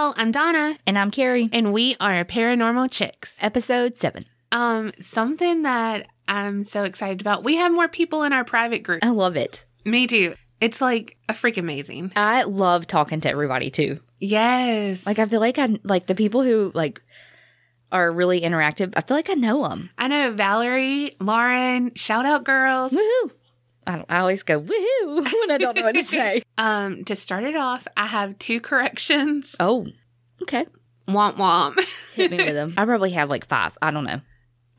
Well, I'm Donna. And I'm Kerri. And we are Paranormal Chicks. Episode 7. Something that I'm so excited about. We have more people in our private group. I love it. Me too. It's like a freak amazing. I love talking to everybody too. Yes. Like I feel like the people who are really interactive, I feel like I know them. I know Valerie, Lauren, shout out girls. Woohoo. I always go woohoo when I don't know what to say. To start it off, I have 2 corrections. Oh, okay. Womp womp. Hit me with them. I probably have 5. I don't know.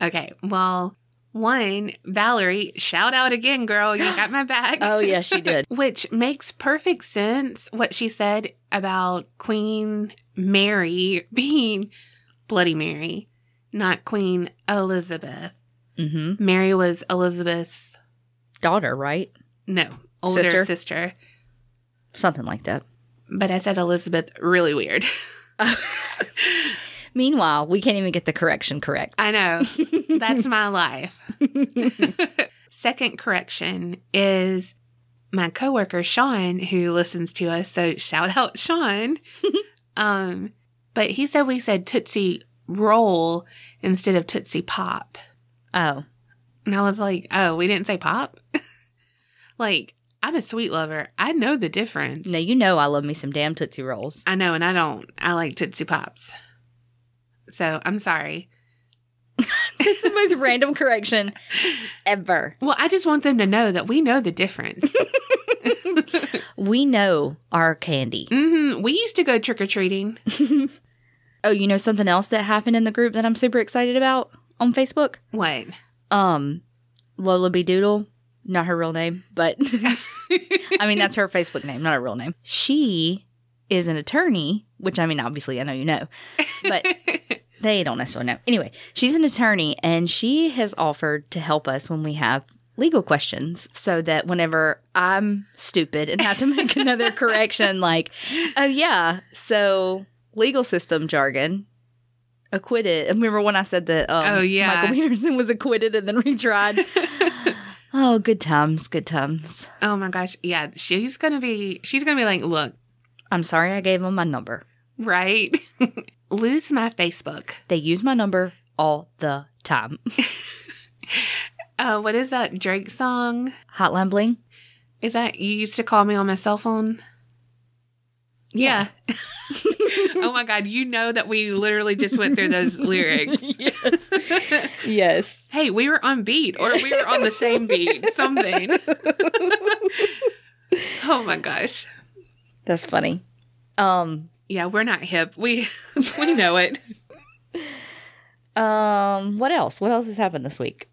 Okay. Well, 1, Valerie, shout out again, girl. You got my back. Oh, yes, she did. Which makes perfect sense what she said about Queen Mary being Bloody Mary, not Queen Elizabeth. Mm-hmm. Mary was Elizabeth's daughter, right? No, older sister. Something like that. But I said Elizabeth really weird. Meanwhile, we can't even get the correction correct. I know. That's my life. Second correction is my coworker, Sean, who listens to us. So shout out, Sean. But he said we said Tootsie Roll instead of Tootsie Pop. Oh. And I was like, oh, we didn't say pop? I'm a sweet lover. I know the difference. No, you know I love me some damn Tootsie Rolls. I know, and I don't. I like Tootsie Pops. So, I'm sorry. It's the most random correction ever. Well, I just want them to know that we know the difference. We know our candy. Mm-hmm. We used to go trick-or-treating. Oh, you know something else that happened in the group that I'm super excited about on Facebook? What? Lola B. Doodle. Not her real name, but I mean, that's her Facebook name, not her real name. She is an attorney, which I mean, obviously I know you know, but they don't necessarily know. Anyway, she's an attorney and she has offered to help us when we have legal questions so that whenever I'm stupid and have to make another correction, oh yeah, so legal system jargon. Acquitted. Remember when I said that oh, yeah. Michael Peterson was acquitted and then retried? Oh, good times, good times. Oh my gosh. Yeah, she's gonna be like, look. I'm sorry I gave them my number. Right? Lose my Facebook. They use my number all the time. What is that Drake song? Hotline Bling? Is that you used to call me on my cell phone? Yeah. Oh my God. You know that we literally just went through those lyrics. Yes. Yes. Hey, we were on beat or we were on the same beat. Something. Oh my gosh. That's funny. Yeah, we're not hip. We know it. What else? What else has happened this week?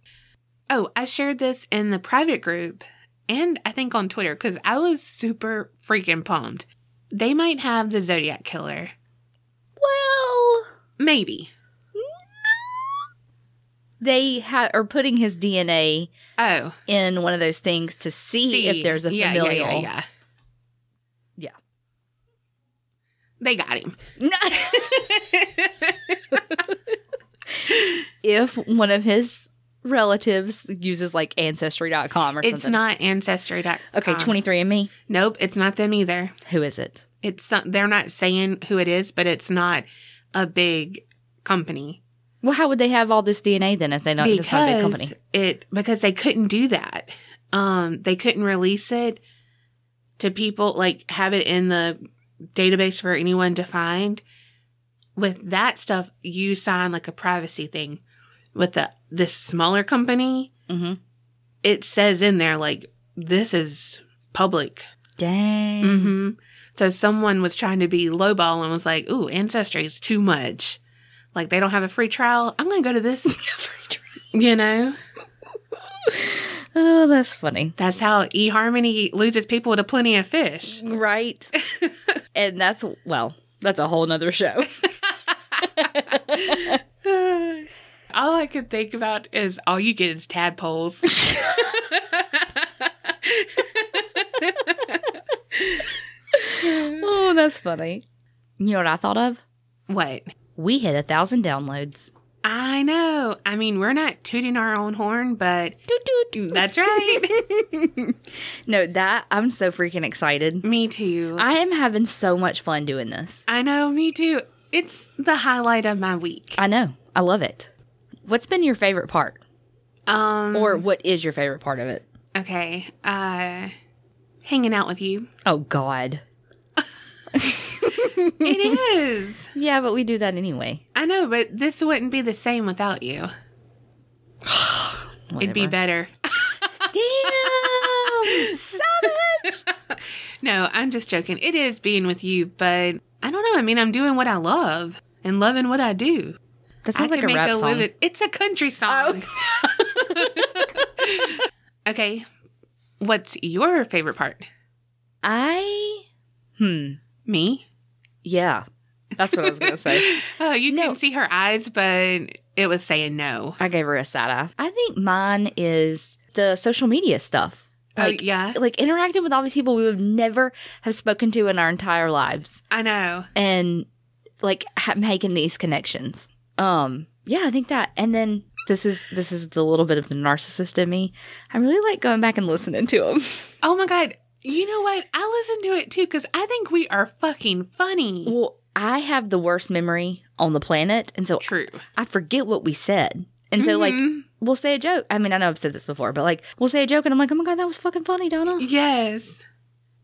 Oh, I shared this in the private group and I think on Twitter because I was super freaking pumped. They might have the Zodiac Killer. Well, maybe. They are putting his DNA in one of those things to see if there's a familial. Yeah. They got him. If one of his relatives uses Ancestry.com or something. It's not Ancestry.com. Okay, 23andMe? Nope, it's not them either. Who is it? They're not saying who it is, but it's not a big company. Well, how would they have all this DNA then if they don't? It's not a big company. Because they couldn't do that. They couldn't release it to people, have it in the database for anyone to find. With that stuff, you sign a privacy thing. With this smaller company, it says in there, this is public. Dang. Mm-hmm. So someone was trying to be lowball and was like, ooh, Ancestry is too much. They don't have a free trial. I'm going to go to this. Free trial. You know? Oh, that's funny. That's how eHarmony loses people to Plenty of Fish. Right. And that's a whole nother show. All I could think about is all you get is tadpoles. Oh, that's funny. You know what I thought of? What? We hit 1,000 downloads. I know. I mean, we're not tooting our own horn, but that's right. No, I'm so freaking excited. Me too. I am having so much fun doing this. I know, me too. It's the highlight of my week. I know. I love it. What's been your favorite part? Or what is your favorite part of it? Okay. Hanging out with you. Oh, God. It is. Yeah, but we do that anyway. I know, but this wouldn't be the same without you. It'd be better. Damn! Savage! No, I'm just joking. It is being with you, but I don't know. I mean, I'm doing what I love and loving what I do. That sounds like a rap song. It's a country song. Oh. Okay. What's your favorite part? Me? Yeah. That's what I was going to say. Oh, you couldn't see her eyes, but it was saying no. I gave her a side eye. I think mine is the social media stuff. Like, yeah. Like interacting with all these people we would never have spoken to in our entire lives. I know. And like making these connections. Yeah, I think that. And then this is the little bit of the narcissist in me. I really like going back and listening to them. Oh my God. You know what? I listen to it too because I think we are fucking funny. Well, I have the worst memory on the planet. And so True. I forget what we said. And so like we'll say a joke. I mean, I know I've said this before, but like we'll say a joke and I'm like, oh my God, that was fucking funny, Donna. Yes.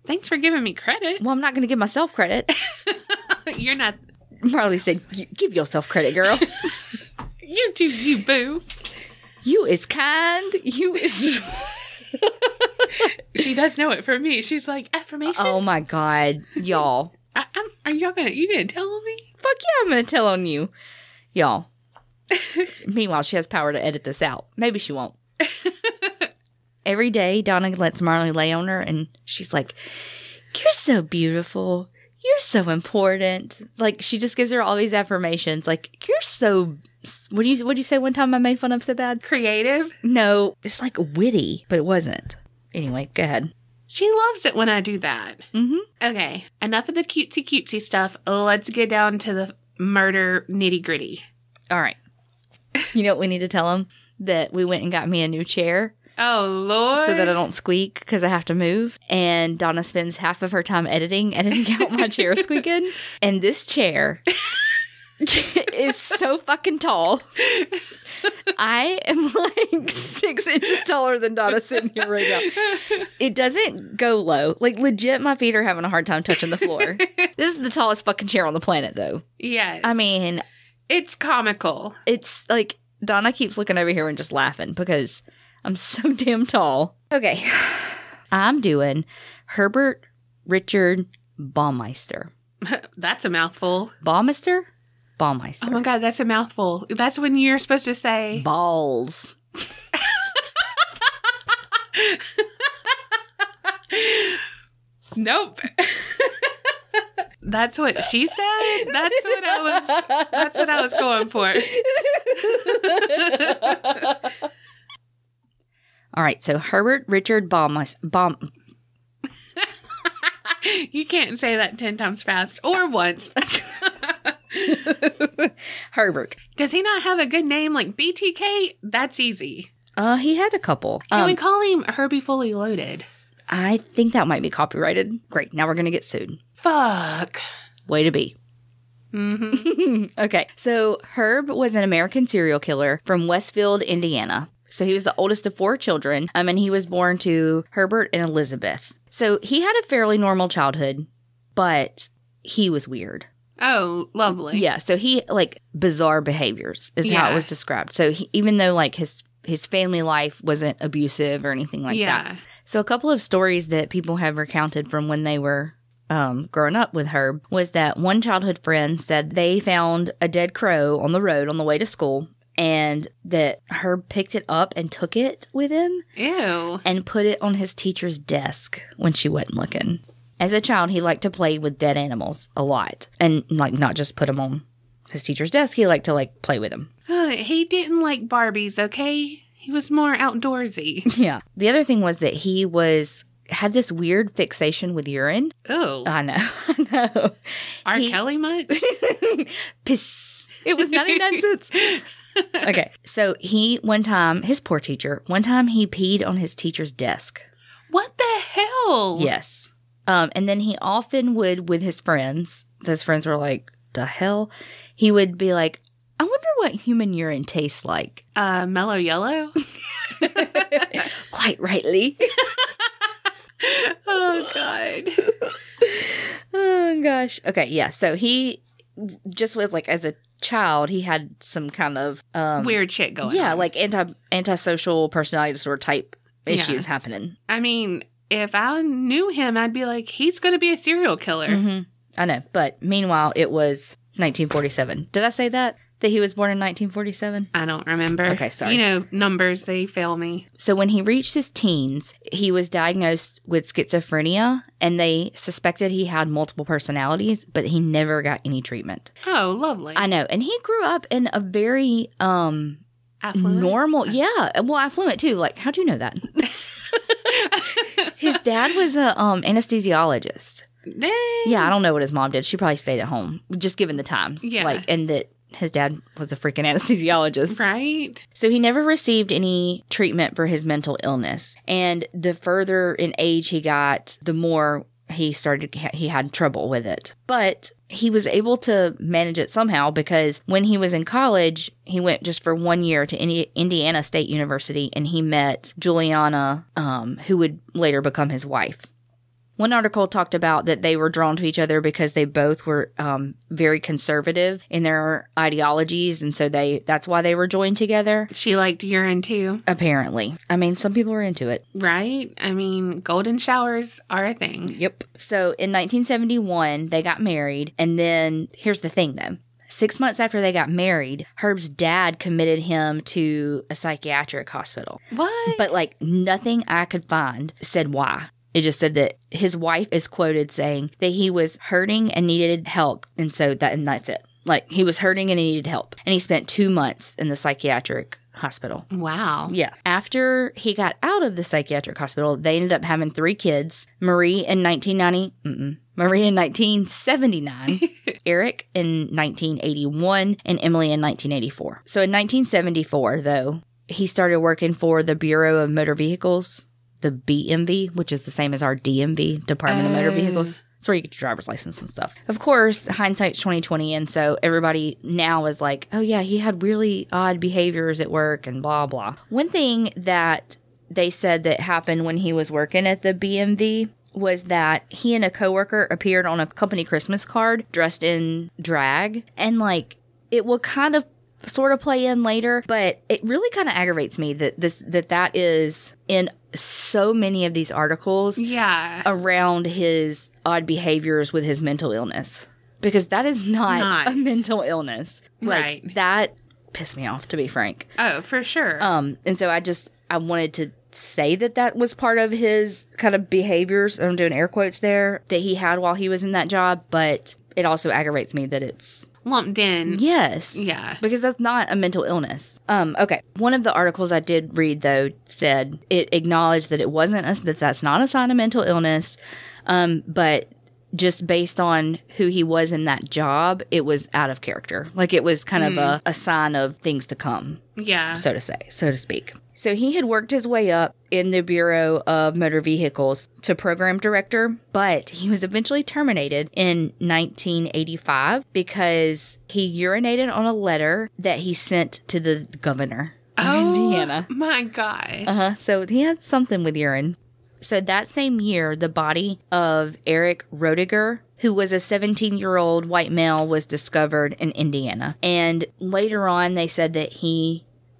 Thanks for giving me credit. Well, I'm not going to give myself credit. You're not. Marley said, give yourself credit, girl. You too, you boo. You is kind. You is... She does know it from me. She's like, affirmations? Oh my God. Y'all. Are y'all gonna, you gonna tell on me? Fuck yeah, I'm gonna tell on you. Y'all. Meanwhile, she has power to edit this out. Maybe she won't. Every day, Donna lets Marley lay on her, and she's like, you're so beautiful. You're so important. Like, she just gives her all these affirmations. Like, you're so... What'd you say one time I made fun of so bad? Creative? No, it's like witty, but it wasn't. Anyway, go ahead. She loves it when I do that. Mm-hmm. Okay, enough of the cutesy stuff. Let's get down to the murder nitty gritty. All right. You know what we need to tell them? That we went and got me a new chair. Oh, Lord. So that I don't squeak because I have to move. And Donna spends half of her time editing out my chair squeaking. And this chair is so fucking tall. I am like 6 inches taller than Donna sitting here right now. It doesn't go low. Like, legit, my feet are having a hard time touching the floor. This is the tallest fucking chair on the planet, though. Yes. I mean... It's comical. It's like, Donna keeps looking over here and just laughing because I'm so damn tall. Okay. I'm doing Herbert Richard Baumeister. That's a mouthful. Baumeister? Baumeister. Oh my God, that's a mouthful. That's when you're supposed to say... Balls. Nope. That's what she said. That's what I was going for. All right, so Herbert Richard Baumeister. You can't say that 10 times fast or once. Herbert. Does he not have a good name like BTK? That's easy. He had a couple. Can we call him Herbie Fully Loaded? I think that might be copyrighted. Great. Now we're going to get sued. Fuck. Way to be. Mm-hmm. Okay. So Herb was an American serial killer from Westfield, Indiana. So he was the oldest of 4 children. And he was born to Herbert and Elizabeth. So he had a fairly normal childhood, but he was weird. Oh, lovely. Yeah. So he, like, bizarre behaviors is how it was described. So even though, like, his family life wasn't abusive or anything like that. So a couple of stories that people have recounted from when they were growing up with Herb was that one childhood friend said they found a dead crow on the road on the way to school and that Herb picked it up and took it with him. Ew. And put it on his teacher's desk when she wasn't looking. As a child, he liked to play with dead animals a lot. And, like, not just put them on his teacher's desk. He liked to, like, play with them. He didn't like Barbies, okay? He was more outdoorsy. Yeah. The other thing was that he had this weird fixation with urine. Oh. I know. R. Kelly much? Piss. It was 99 cents. Okay. So one time he peed on his teacher's desk. What the hell? Yes. And then he often would, with his friends, were like, the hell? He would be like, I wonder what human urine tastes like. Mellow yellow? Quite rightly. Oh, God. Oh, gosh. Okay, yeah. So he just was like, as a child, he had some kind of... weird shit going on. Yeah, like antisocial personality disorder type issues happening. I mean, if I knew him, I'd be like, he's going to be a serial killer. Mm-hmm. I know. But meanwhile, it was 1947. Did I say that? That he was born in 1947? I don't remember. Okay, sorry. You know, numbers, they fail me. So when he reached his teens, he was diagnosed with schizophrenia, and they suspected he had multiple personalities, but he never got any treatment. Oh, lovely. I know. And he grew up in a very affluent? normal... Yeah. Well, affluent, too. Like, how'd you know that? His dad was a anesthesiologist. Dang. Yeah, I don't know what his mom did. She probably stayed at home, just given the times. Yeah. Like, and that his dad was a freaking anesthesiologist. Right. So he never received any treatment for his mental illness. And the further in age he got, the more he had trouble with it. But he was able to manage it somehow, because when he was in college, he went just for 1 year to Indiana State University, and he met Juliana, who would later become his wife. One article talked about that they were drawn to each other because they both were very conservative in their ideologies, and so that's why they were joined together. She liked urine too. Apparently. I mean, some people were into it. Right? I mean, golden showers are a thing. Yep. So in 1971, they got married, and then here's the thing though. 6 months after they got married, Herb's dad committed him to a psychiatric hospital. What? But like nothing I could find said why. It just said that his wife is quoted saying that he was hurting and needed help. And that's it. Like, he was hurting and he needed help. And he spent 2 months in the psychiatric hospital. Wow. Yeah. After he got out of the psychiatric hospital, they ended up having 3 kids. Marie in 1979, Eric in 1981, and Emily in 1984. So in 1974, though, he started working for the Bureau of Motor Vehicles. The BMV, which is the same as our DMV, Department of Motor Vehicles. It's where you get your driver's license and stuff. Of course, hindsight's 2020, and so everybody now is like, oh yeah, he had really odd behaviors at work and blah, blah. One thing that they said that happened when he was working at the BMV was that he and a coworker appeared on a company Christmas card dressed in drag, and like, it will kind of sort of play in later, but it really kind of aggravates me that is in so many of these articles around his odd behaviors with his mental illness, because that is not a mental illness. Right. Like, that pissed me off, to be frank. Oh, for sure. And so I wanted to say that was part of his kind of behaviors, I'm doing air quotes there, that he had while he was in that job, but it also aggravates me that it's lumped in. Yes. Yeah. Because that's not a mental illness. Okay. One of the articles I did read, though, said it acknowledged that it wasn't that's not a sign of mental illness, but just based on who he was in that job, it was out of character. Like, it was kind of a sign of things to come. Yeah. So to speak. So he had worked his way up in the Bureau of Motor Vehicles to program director, but he was eventually terminated in 1985 because he urinated on a letter that he sent to the governor of Indiana. Oh my gosh. So he had something with urine. So that same year, the body of Eric Roediger, who was a 17-year-old white male, was discovered in Indiana. And later on, they said that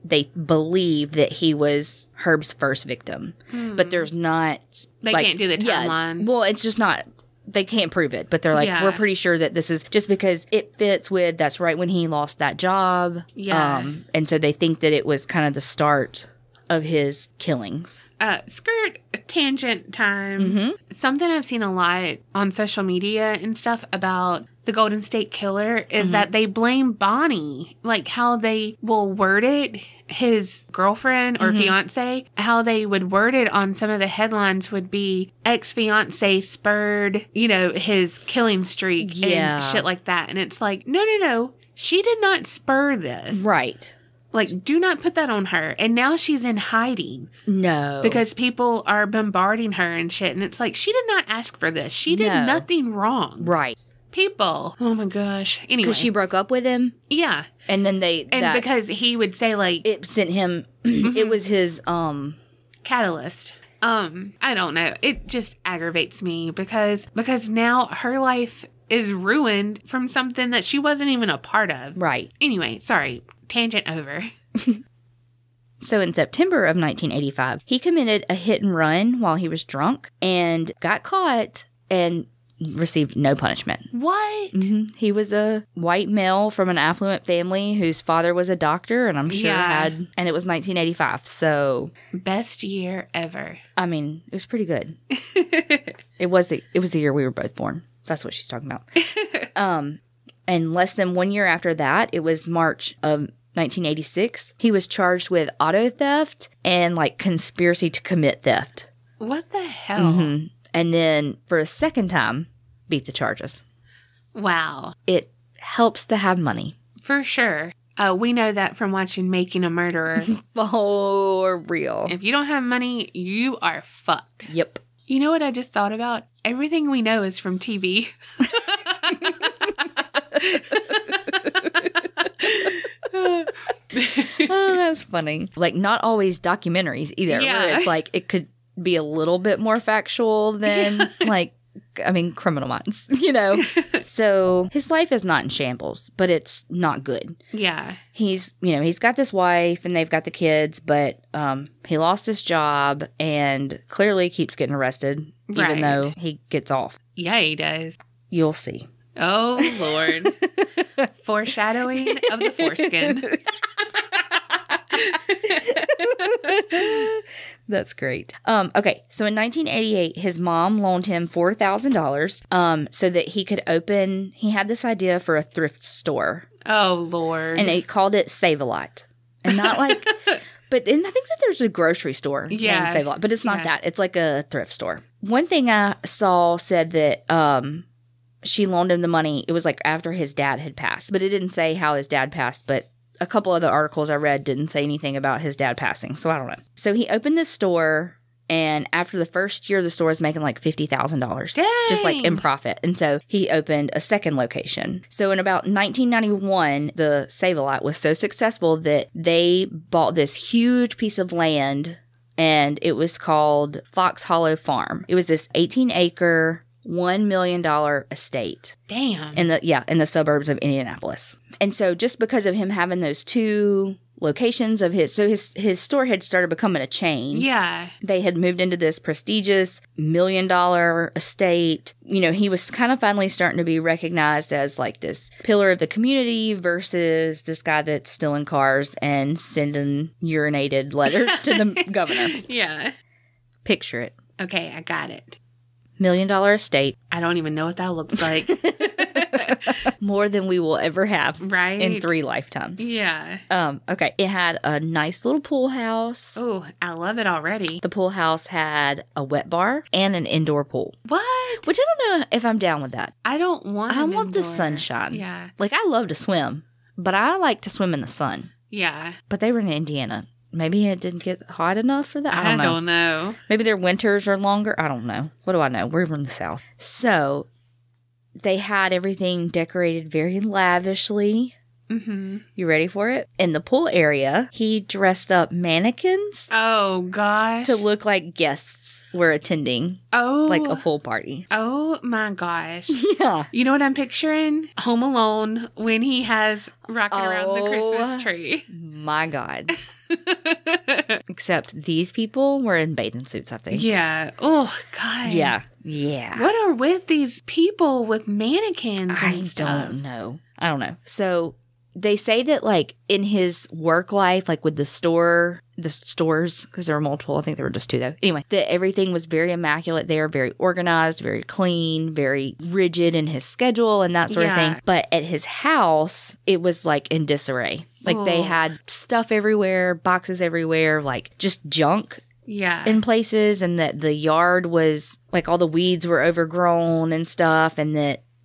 they believe that he was Herb's first victim. But there's not... They can't do the timeline. Well, it's just not... They can't prove it. But they're like, we're pretty sure that this is just because it fits with... That's right when he lost that job. Yeah. And so they think that it was kind of the start of his killings. Skirt tangent time. Something I've seen a lot on social media and stuff about the Golden State Killer is that they blame Bonnie. Like, how they will word it, his girlfriend or fiance, how they would word it on some of the headlines would be ex-fiance spurred, his killing streak and shit like that. And it's like, no. She did not spur this. Right. Like, do not put that on her. And now she's in hiding. No. Because people are bombarding her and shit. And it's like, she did not ask for this. She did nothing wrong. Right. People. Oh my gosh. Anyway. Because she broke up with him. Yeah. And then because he would say, like, it sent him, it was his, catalyst. I don't know. It just aggravates me because now her life is ruined from something that she wasn't even a part of. Right. Anyway, sorry. Tangent over. So in September of 1985, he committed a hit and run while he was drunk and got caught and received no punishment. What? Mm-hmm. He was a white male from an affluent family whose father was a doctor, and I'm sure and it was 1985, so best year ever. I mean, it was pretty good. It was the year we were both born. That's what she's talking about. And less than 1 year after that, it was March of 1986, he was charged with auto theft and like conspiracy to commit theft. What the hell? Mm-hmm. And then for a second time, beat the charges. Wow. It helps to have money. For sure. We know that from watching Making a Murderer. For real. If you don't have money, you are fucked. Yep. You know what I just thought about? Everything we know is from TV. Oh, that's funny. Like, not always documentaries either. Yeah. Where it's like, it could be a little bit more factual than, like, I mean, Criminal Minds, you know? So, his life is not in shambles, but it's not good. Yeah. He's got this wife and they've got the kids, but he lost his job and clearly keeps getting arrested, even though he gets off. Yeah, he does. You'll see. Oh, Lord. Foreshadowing of the foreskin. That's great. Okay, so in 1988, his mom loaned him $4,000 so that he could he had this idea for a thrift store. Oh, Lord. And he called it Save-A-Lot. And not like, but and I think that there's a grocery store named Save-A-Lot, but it's not that. It's like a thrift store. One thing I saw said that she loaned him the money. It was like after his dad had passed, but it didn't say how his dad passed, but a couple other articles I read didn't say anything about his dad passing, so I don't know. So he opened this store, and after the first year, the store was making like $50,000. Just like in profit. And so he opened a second location. So in about 1991, the Save-A-Lot was so successful that they bought this huge piece of land, and it was called Fox Hollow Farm. It was this 18-acre, $1 million estate. Damn. In the suburbs of Indianapolis. And so just because of him having those two locations of his store had started becoming a chain. Yeah. They had moved into this prestigious $1 million estate. You know, he was kind of finally starting to be recognized as like this pillar of the community versus this guy that's stealing cars and sending urinated letters to the governor. Yeah. Picture it. Okay, I got it. $1 million estate. I don't even know what that looks like. More than we will ever have. Right. In 3 lifetimes. Yeah. Okay. It had a nice little pool house. Oh, I love it already. The pool house had a wet bar and an indoor pool. What? Which I don't know if I'm down with that. I don't want I want the sunshine. Yeah. Like, I love to swim, but I like to swim in the sun. Yeah. But they were in Indiana. Maybe it didn't get hot enough for that. I don't know. Maybe their winters are longer. I don't know. What do I know? We're from the South. So they had everything decorated very lavishly. Mm-hmm. You ready for it? In the pool area, he dressed up mannequins. Oh, gosh. To look like guests were attending. Oh. Like a pool party. Oh, my gosh. Yeah. You know what I'm picturing? Home Alone when he has rocking around the Christmas tree. My God. Except these people were in bathing suits, I think. Yeah. Oh, God. Yeah. Yeah. What are with these people with mannequins and stuff? I don't know. So they say that, like, in his work life, like with the stores, because there were multiple, I think there were just 2 though. Anyway, that everything was very immaculate there, very organized, very clean, very rigid in his schedule and that sort of thing. But at his house, it was like in disarray. Like they had stuff everywhere, boxes everywhere, like just junk. Yeah. In places, and that the yard was like all the weeds were overgrown and stuff,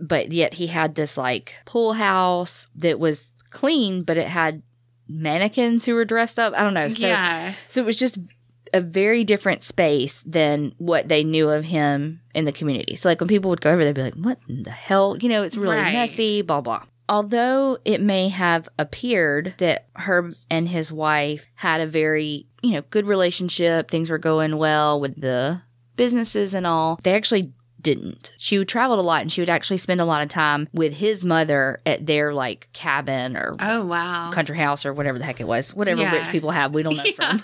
but yet he had this like pool house that was clean, but it had mannequins who were dressed up. I don't know. So it was just a very different space than what they knew of him in the community. So like when people would go over, they'd be like, what in the hell? You know, it's really messy, blah, blah. Although it may have appeared that Herb and his wife had a very, you know, good relationship, things were going well with the businesses and all, they actually didn't. She traveled a lot, and she would actually spend a lot of time with his mother at their like cabin or country house or whatever the heck it was, whatever rich people have, we don't know from.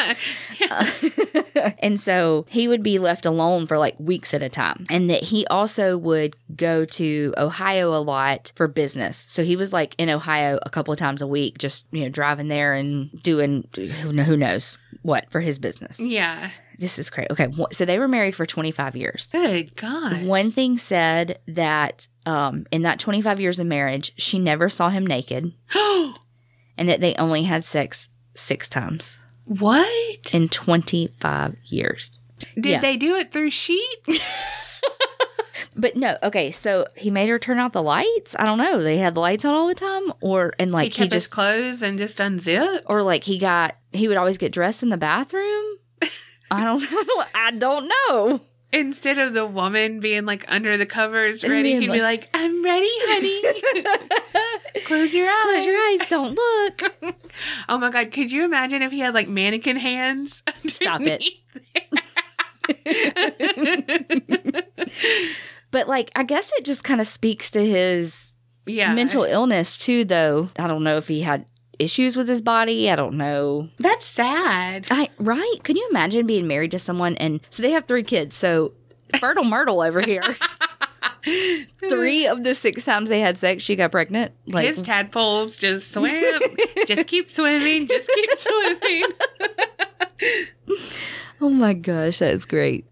And so he would be left alone for like weeks at a time, and that he also would go to Ohio a lot for business. So he was like in Ohio a couple of times a week, just, you know, driving there and doing who knows what for his business. Yeah. This is crazy. Okay, so they were married for 25 years. Good God. One thing said that in that 25 years of marriage, she never saw him naked. And that they only had sex 6 times. What? In 25 years. Did they do it through sheet? But no, okay, so he made her turn out the lights. I don't know. They had the lights on all the time, and like he kept his clothes and just unzipped, or like he would always get dressed in the bathroom. I don't know. Instead of the woman being like under the covers ready, he'd be like, I'm ready, honey. Close your eyes. Close your eyes. Don't look. Oh my God. Could you imagine if he had like mannequin hands? Stop it. But like, I guess it just kind of speaks to his mental illness too, though. I don't know if he had issues with his body. I don't know. That's sad. Right? Can you imagine being married to someone? And so they have 3 kids. So fertile Myrtle over here. 3 of the 6 times they had sex, she got pregnant. Like, his tadpoles just swim. Just keep swimming. Just keep swimming. Oh my gosh, that is great.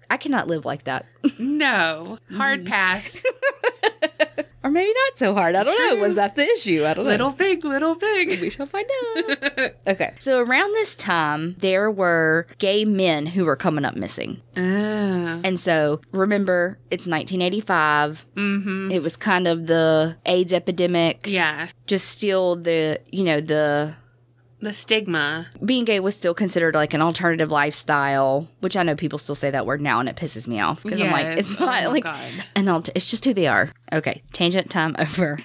I cannot live like that. No. Hard pass. Or maybe not so hard. I don't know. Was that the issue? I don't know. Little pig, little pig. We shall find out. Okay. So around this time, there were gay men who were coming up missing. Oh. And so, remember, it's 1985. Mm-hmm. It was kind of the AIDS epidemic. Yeah. Just still the stigma. Being gay was still considered like an alternative lifestyle, which I know people still say that word now, and it pisses me off because I'm like, it's not it's just who they are. Okay, tangent time over.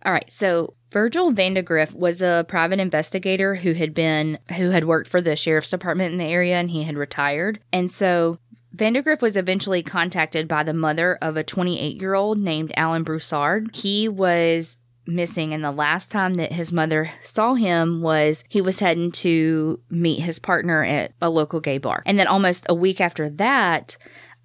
All right, so Virgil Vandagriff was a private investigator who had worked for the sheriff's department in the area, and he had retired. And so Vandagriff was eventually contacted by the mother of a 28-year-old named Alan Broussard. He was missing, and the last time that his mother saw him was he was heading to meet his partner at a local gay bar. And then almost a week after that,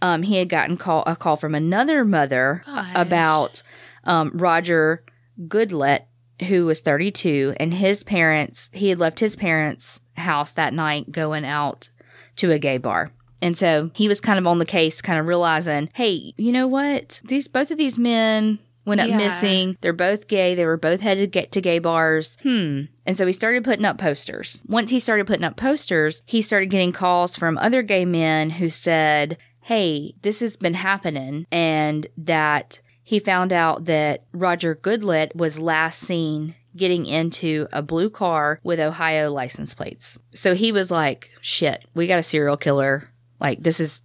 he had gotten a call from another mother about Roger Goodlet, who was 32, and he had left his parents' house that night going out to a gay bar. And so he was kind of on the case, kind of realizing, hey, you know what? Both of these men went up missing. They're both gay. They were both headed to gay bars. And so he started putting up posters. Once he started putting up posters, he started getting calls from other gay men who said, hey, this has been happening. And that he found out that Roger Goodlet was last seen getting into a blue car with Ohio license plates. So he was like, shit, we got a serial killer. Like, this is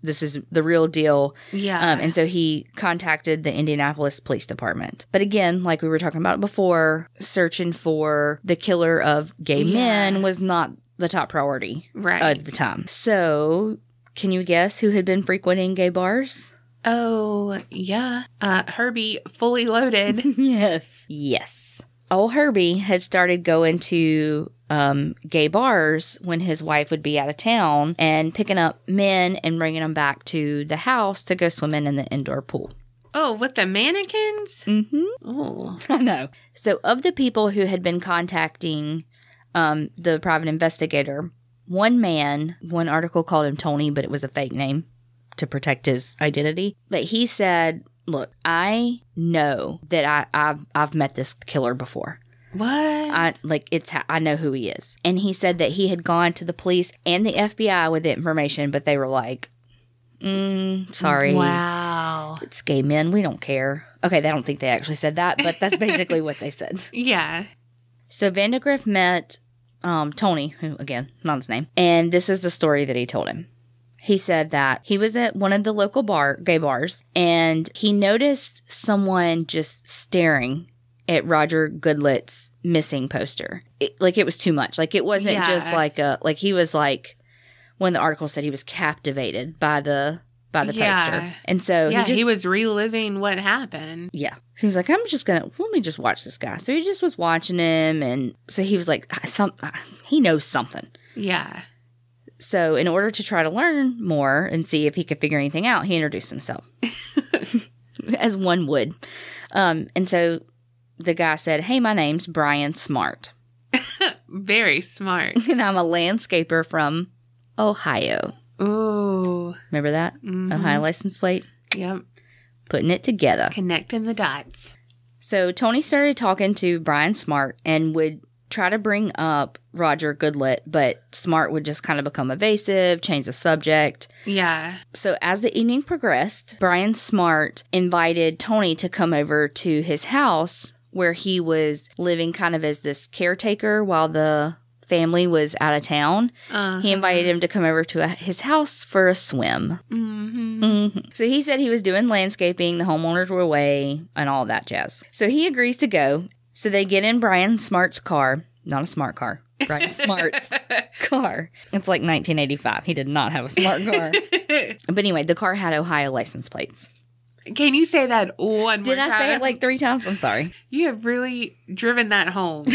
the real deal. Yeah. And so he contacted the Indianapolis Police Department. But again, like we were talking about before, searching for the killer of gay men was not the top priority at the time. So, can you guess who had been frequenting gay bars? Oh, yeah. Herbie, fully loaded. Yes. Old Herbie had started going to gay bars when his wife would be out of town and picking up men and bringing them back to the house to go swimming in the indoor pool. Oh, with the mannequins? Mm-hmm. Oh. I know. So of the people who had been contacting the private investigator, one article called him Tony, but it was a fake name to protect his identity. But he said, look, I know that I've met this killer before. What? I know who he is. And he said that he had gone to the police and the FBI with the information, but they were like, sorry. Wow. It's gay men. We don't care. Okay, I don't think they actually said that, but that's basically what they said. Yeah. So Vandagriff met Tony, who, again, not his name. And this is the story that he told him. He said that he was at one of the local gay bars, and he noticed someone just staring at Roger Goodlet's missing poster. It was too much. Like, it wasn't just like he was like, one of the articles said he was captivated by the poster. And so he was reliving what happened. Yeah. So he was like, let me just watch this guy. So he just was watching him. And so he was like, he knows something. Yeah. So in order to try to learn more and see if he could figure anything out, he introduced himself. As one would. And so the guy said, "Hey, my name's Brian Smart." Very smart. And I'm a landscaper from Ohio. Ooh. Remember that? Mm-hmm. Ohio license plate? Yep. Putting it together. Connecting the dots. So Tony started talking to Brian Smart and would try to bring up Roger Goodlet, but Smart would just kind of become evasive, change the subject. Yeah. So as the evening progressed, Brian Smart invited Tony to come over to his house where he was living kind of as this caretaker while the family was out of town. Uh-huh. He invited him to come over to his house for a swim. Mm-hmm. Mm-hmm. So he said he was doing landscaping, the homeowners were away, and all that jazz. So he agrees to go. So they get in Brian Smart's car. Not a smart car. Brian Smart's car. It's like 1985. He did not have a smart car. But anyway, the car had Ohio license plates. Can you say that one more time? Did I say it like 3 times? I'm sorry. You have really driven that home.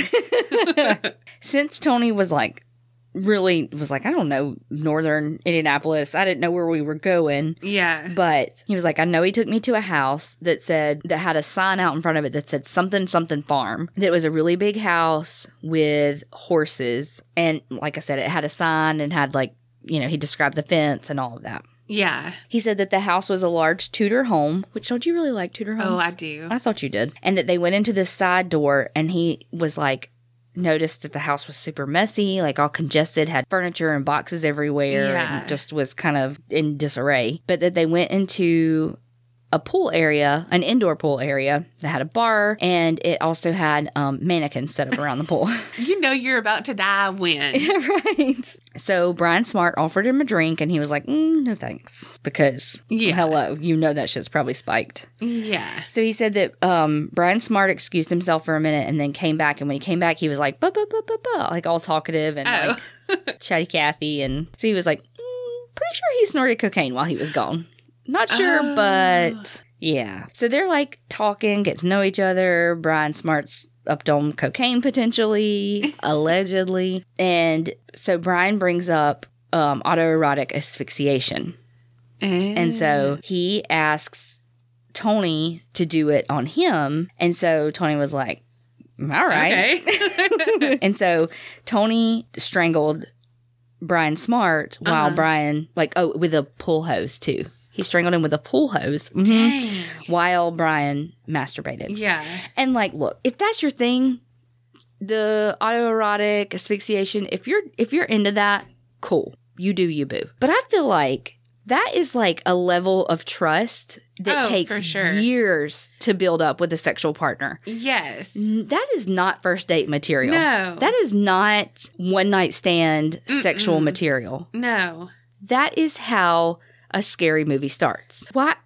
Since Tony was like, I don't know, northern Indianapolis. I didn't know where we were going. Yeah. But he was like, I know he took me to a house that had a sign out in front of it that said something, something farm. That was a really big house with horses. And like I said, it had a sign and had he described the fence and all of that. Yeah. He said that the house was a large Tudor home, which don't you really like Tudor homes? Oh, I do. I thought you did. And that they went into this side door and he was like, noticed that the house was super messy, like all congested, had furniture and boxes everywhere, and just was kind of in disarray. But that they went into a pool area, an indoor pool area that had a bar, and it also had mannequins set up around the pool. You know you're about to die when. Right. So Brian Smart offered him a drink, and he was like, no thanks. Because, hello, you know that shit's probably spiked. Yeah. So he said that Brian Smart excused himself for a minute and then came back. And when he came back, he was like, like all talkative and like chatty Cathy. And so he was like, pretty sure he snorted cocaine while he was gone. Not sure, but yeah. So they're like talking, get to know each other. Brian Smart's upped on cocaine potentially, allegedly. And so Brian brings up autoerotic asphyxiation. And so he asks Tony to do it on him. And so Tony was like, all right. Okay. And so Tony strangled Brian Smart while Brian, with a pull hose too. He strangled him with a pool hose while Brian masturbated. Yeah. And look, if that's your thing, the autoerotic asphyxiation, if you're into that, cool. You do you, boo. But I feel like that is a level of trust that takes years to build up with a sexual partner. Yes. That is not first date material. No. That is not one night stand sexual material. No. That is how a scary movie starts. Why?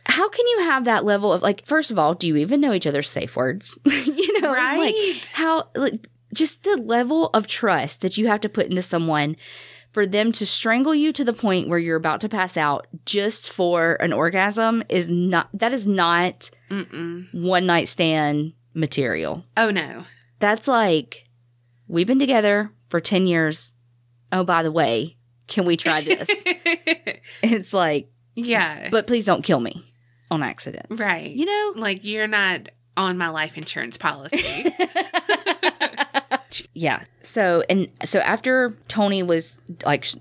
How can you have that level of first of all, do you even know each other's safe words? Right? How just the level of trust that you have to put into someone for them to strangle you to the point where you're about to pass out just for an orgasm is not one night stand material. Oh no. That's we've been together for 10 years. Oh, by the way, can we try this? It's yeah. But please don't kill me on accident. Right. You're not on my life insurance policy. Yeah. So after Tony was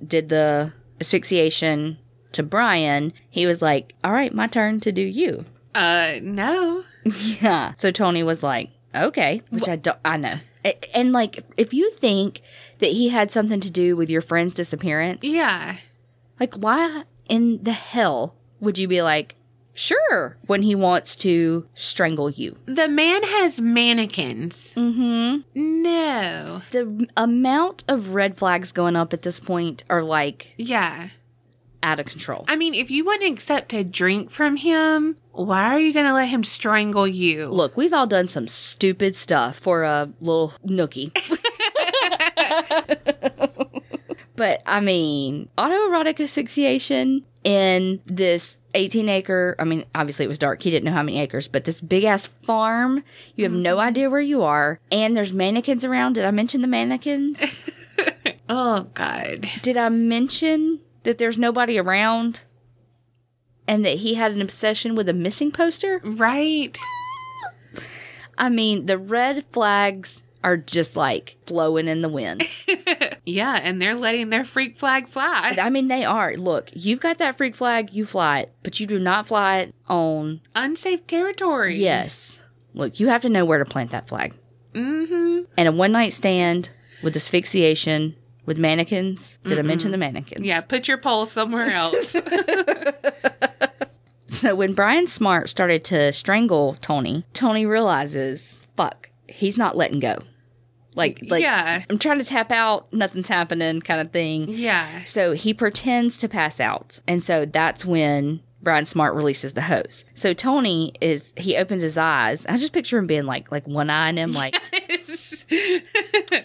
did the asphyxiation to Brian, he was like, all right, my turn to do you. No. Yeah. So Tony was like, okay, which I know. And if you think that he had something to do with your friend's disappearance. Yeah. Why in the hell would you be like, Sure. When he wants to strangle you. The man has mannequins. Mm-hmm. No. The amount of red flags going up at this point are like... Yeah. Out of control. I mean, if you wouldn't accept a drink from him, why are you going to let him strangle you? Look, we've all done some stupid stuff for a little nookie. But, I mean, autoerotic asphyxiation in this 18-acre, I mean, obviously it was dark. He didn't know how many acres, but this big-ass farm, you have no idea where you are, and there's mannequins around. Did I mention the mannequins? Oh, God. Did I mention that there's nobody around and that he had an obsession with a missing poster? Right. I mean, the red flags are just like flowing in the wind. Yeah, and they're letting their freak flag fly. I mean, they are. Look, you've got that freak flag, you fly it, but you do not fly it on unsafe territory. Yes. Look, you have to know where to plant that flag. Mm-hmm. And a one-night stand with asphyxiation with mannequins. Did I mention the mannequins? Yeah, put your pole somewhere else. So when Brian Smart started to strangle Tony realizes, fuck, he's not letting go. Like, yeah. I'm trying to tap out, nothing's happening kind of thing. Yeah. So he pretends to pass out. And so that's when Brian Smart releases the hose. So Tony he opens his eyes. I just picture him being like one eye in him, like, yes.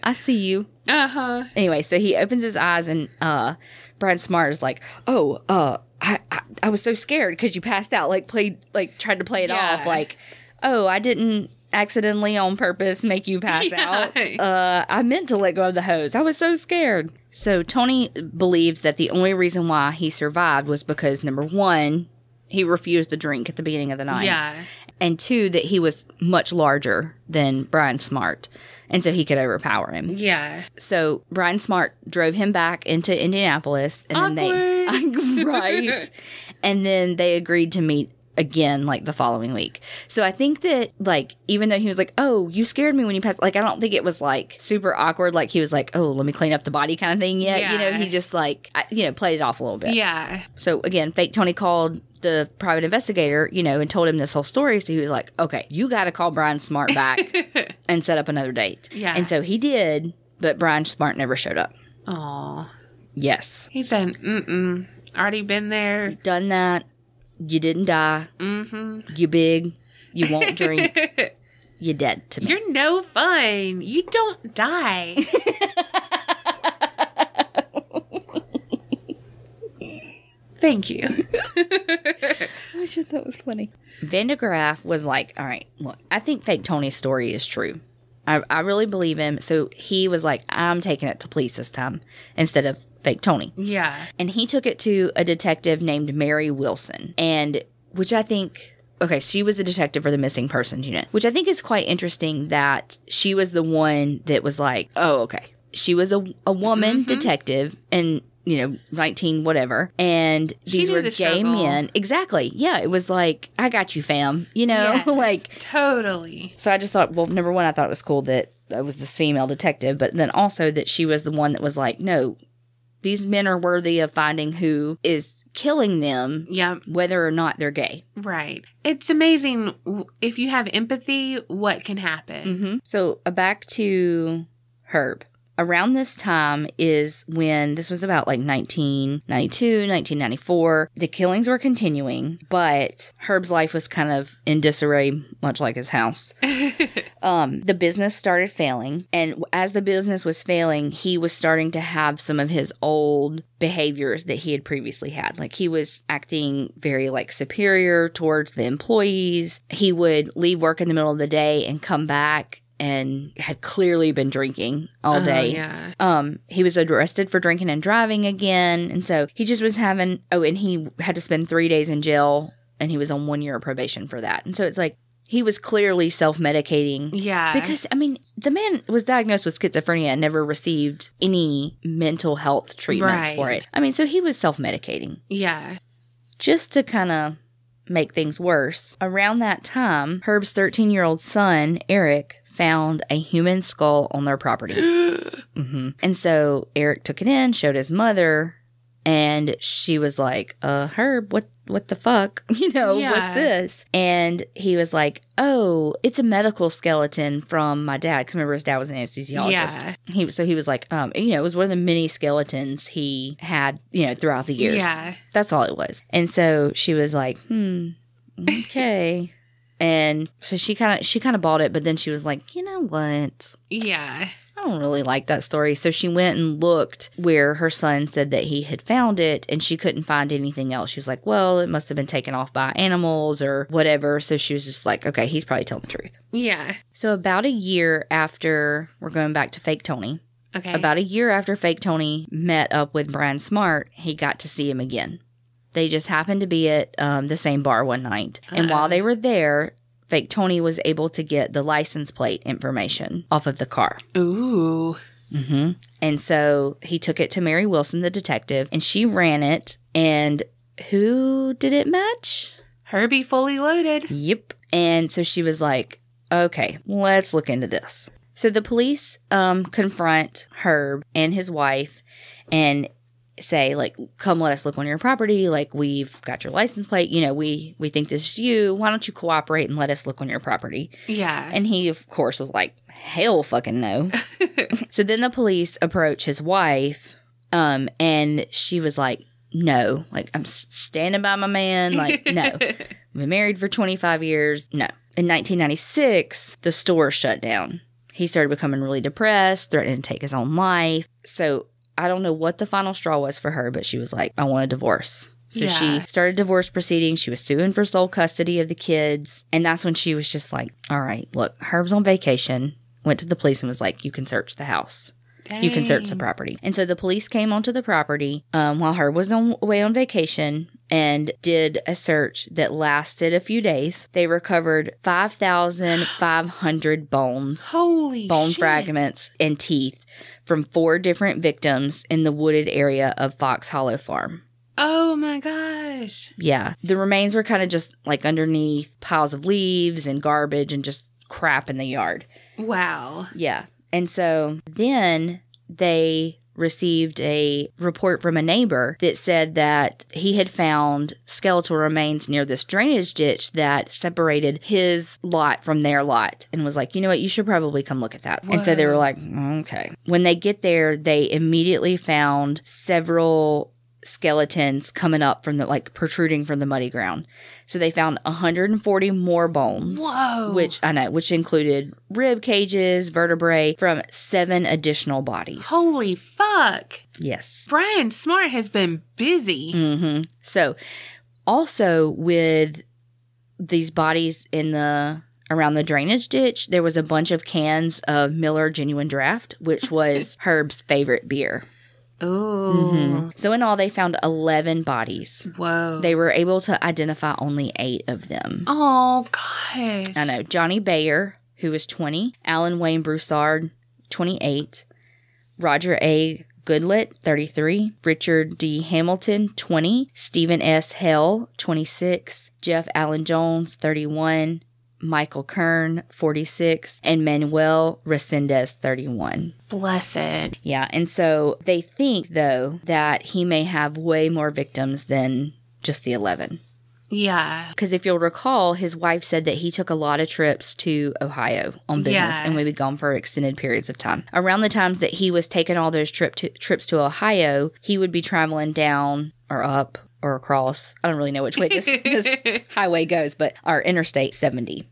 I see you. Uh-huh. Anyway, so he opens his eyes and Brian Smart is like, oh, I was so scared because you passed out, tried to play it off, like, oh, I didn't accidentally on purpose make you pass out. I meant to let go of the hose. I was so scared. So Tony believes that the only reason why he survived was because, number one, he refused to drink at the beginning of the night. Yeah. And two, that he was much larger than Brian Smart. And so he could overpower him. Yeah. So Brian Smart drove him back into Indianapolis. And Awkward. Then right. And then they agreed to meet again, like, the following week. So I think that, like, even though he was like, oh, you scared me when you passed, like, I don't think it was, like, super awkward. Like, he was like, oh, let me clean up the body kind of thing yet. Yeah. You know, he just, like, played it off a little bit. Yeah. So, again, fake Tony called the private investigator, and told him this whole story. So he was like, okay, you got to call Brian Smart back and set up another date. Yeah. And so he did, but Brian Smart never showed up. Aw. Yes. He said, already been there. Done that. You didn't die. Mm-hmm. You big. You won't drink. You dead to me. You're no fun. You don't die. Thank you. I just thought that was funny. Vandagriff was like, all right, look, I think fake Tony's story is true. I really believe him. So he was like, I'm taking it to police this time instead of fake Tony. Yeah. And he took it to a detective named Mary Wilson. And which I think, okay, she was a detective for the missing persons unit, which I think is quite interesting that she was the one that was like, oh, okay. She was a woman detective and, 19 whatever. And these were gay men. Exactly. Yeah. It was like, I got you, fam. Yes, like. Totally. So I just thought, well, number one, I thought it was cool that it was this female detective, but then also that she was the one that was like, no, these men are worthy of finding who is killing them, whether or not they're gay. Right. It's amazing if you have empathy, what can happen. Mm-hmm. So back to Herb. Around this time is when, this was about like 1992, 1994, the killings were continuing, but Herb's life was kind of in disarray, much like his house. The business started failing, and as the business was failing, he was starting to have some of his old behaviors that he had previously had. Like, he was acting very, like, superior towards the employees. He would leave work in the middle of the day and come back and had clearly been drinking all day. Yeah. He was arrested for drinking and driving again. And so he just was having, and he had to spend 3 days in jail, and he was on 1 year of probation for that. And so it's like, he was clearly self-medicating. Yeah. Because, I mean, the man was diagnosed with schizophrenia and never received any mental health treatments for it. I mean, so he was self-medicating. Yeah. Just to kind of make things worse, around that time, Herb's 13-year-old son, Eric, found a human skull on their property. And so Eric took it in, showed his mother, And she was like, Herb, what the fuck? What's this? And he was like, oh, it's a medical skeleton from my dad. Because remember, his dad was an anesthesiologist. Yeah. He was like, it was one of the many skeletons he had, throughout the years. Yeah. That's all it was. And so she was like, okay. And so she kind of bought it, but then she was like, you know what? Yeah. I don't really like that story. So she went and looked where her son said that he had found it, and she couldn't find anything else. She was like, well, it must have been taken off by animals or whatever. So she was just like, okay, he's probably telling the truth. Yeah. So about a year after, we're going back to Fake Tony. Okay. About a year after Fake Tony met up with Brian Smart, he got to see him again. They just happened to be at the same bar one night. And while they were there, Fake Tony was able to get the license plate information off of the car. Ooh. Mm-hmm. And so he took it to Mary Wilson, the detective, and she ran it. And who did it match? Herbie fully loaded. Yep. And so she was like, okay, let's look into this. So the police confront Herb and his wife and say, like, come let us look on your property. Like, we've got your license plate. We think this is you. Why don't you cooperate and let us look on your property? Yeah. And he, of course, was like, hell fucking no. So then the police approach his wife, and she was like, no. Like, I'm standing by my man. Like, no. I've been married for 25 years. No. In 1996, the store shut down. He started becoming really depressed, threatening to take his own life. So I don't know what the final straw was for her, but she was like, I want a divorce. So she started divorce proceedings. She was suing for sole custody of the kids. And that's when she was just like, all right, look, Herb's on vacation, went to the police and was like, you can search the house. Dang. You can search the property. And so the police came onto the property while Herb was away on vacation and did a search that lasted a few days. They recovered 5,500 bones. Holy bone shit. Fragments and teeth from 4 different victims in the wooded area of Fox Hollow Farm. Oh my gosh. Yeah. The remains were kind of just like underneath piles of leaves and garbage and just crap in the yard. Wow. Yeah. And so then they received a report from a neighbor that said that he had found skeletal remains near this drainage ditch that separated his lot from their lot, and was like, you know what, you should probably come look at that. Whoa. And so they were like, okay. When they get there, they immediately found several skeletons coming up from protruding from the muddy ground. So they found 140 more bones. Whoa. Which included rib cages, vertebrae from 7 additional bodies. Holy fuck. Yes. Brian Smart has been busy. Mm-hmm. So also with these bodies around the drainage ditch, there was a bunch of cans of Miller Genuine Draft, which was Herb's favorite beer. Ooh. Mm-hmm. So in all, they found 11 bodies. Whoa. They were able to identify only 8 of them. Oh, gosh. I know. Johnny Bayer, who was 20. Alan Wayne Broussard, 28. Roger A. Goodlett, 33. Richard D. Hamilton, 20. Stephen S. Hell, 26. Jeff Allen Jones, 31. Michael Kern, 46, and Manuel Resendez, 31. Blessed. Yeah, and so they think, though, that he may have way more victims than just the 11. Yeah. Because if you'll recall, his wife said that he took a lot of trips to Ohio on business and would be gone for extended periods of time. Around the times that he was taking all those trips to Ohio, he would be traveling down or up or across. I don't really know which way this highway goes, but our Interstate 70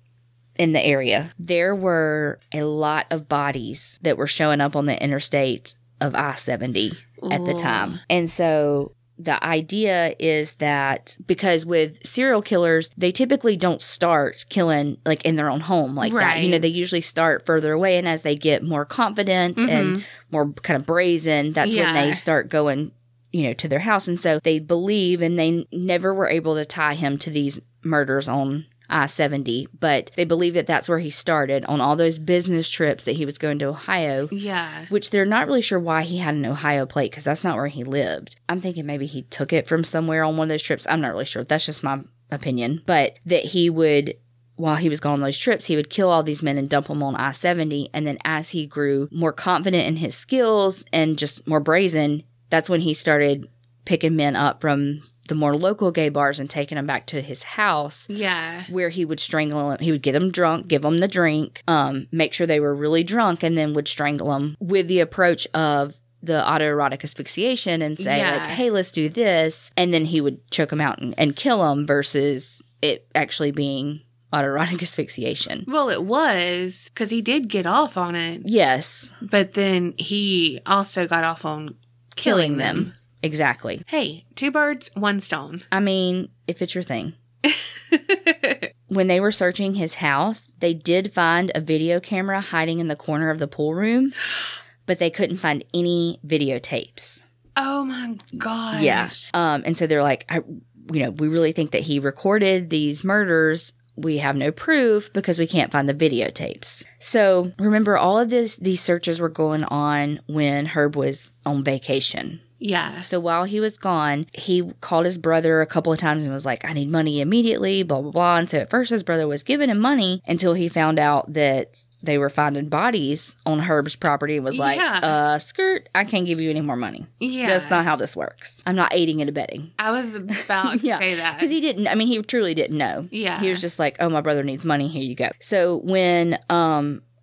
in the area. There were a lot of bodies that were showing up on the interstate of I-70 at the time. And so the idea is that because with serial killers, they typically don't start killing like in their own home like that. You know, they usually start further away, and as they get more confident and more kind of brazen, that's when they start going, you know, to their house. And so they believe, and they never were able to tie him to these murders on I-70, but they believe that that's where he started on all those business trips that he was going to Ohio. Yeah. Which they're not really sure why he had an Ohio plate, because that's not where he lived. I'm thinking maybe he took it from somewhere on one of those trips. I'm not really sure. That's just my opinion. But that he would, while he was going on those trips, he would kill all these men and dump them on I-70. And then as he grew more confident in his skills and just more brazen, that's when he started picking men up from the more local gay bars and taking them back to his house. Yeah. Where he would strangle them. He would get them drunk, give them the drink, make sure they were really drunk, and then would strangle them with the approach of the autoerotic asphyxiation and say, like, hey, let's do this. And then he would choke them out and kill them versus it actually being autoerotic asphyxiation. Well, it was, because he did get off on it. Yes. But then he also got off on killing them. Exactly. Hey, 2 birds, 1 stone. I mean, if it's your thing. When they were searching his house, they did find a video camera hiding in the corner of the pool room, but they couldn't find any videotapes. Oh my gosh. Yeah. And so they're like, we really think that he recorded these murders. We have no proof because we can't find the videotapes. So remember, all of these searches were going on when Herb was on vacation. Yeah. So while he was gone, he called his brother a couple of times and was like, I need money immediately, blah, blah, blah. And so at first his brother was giving him money until he found out that they were finding bodies on Herb's property and was like, skirt, I can't give you any more money. Yeah. That's not how this works. I'm not aiding and abetting. I was about to say that. Because he truly didn't know. Yeah. He was just like, oh, my brother needs money. Here you go. So when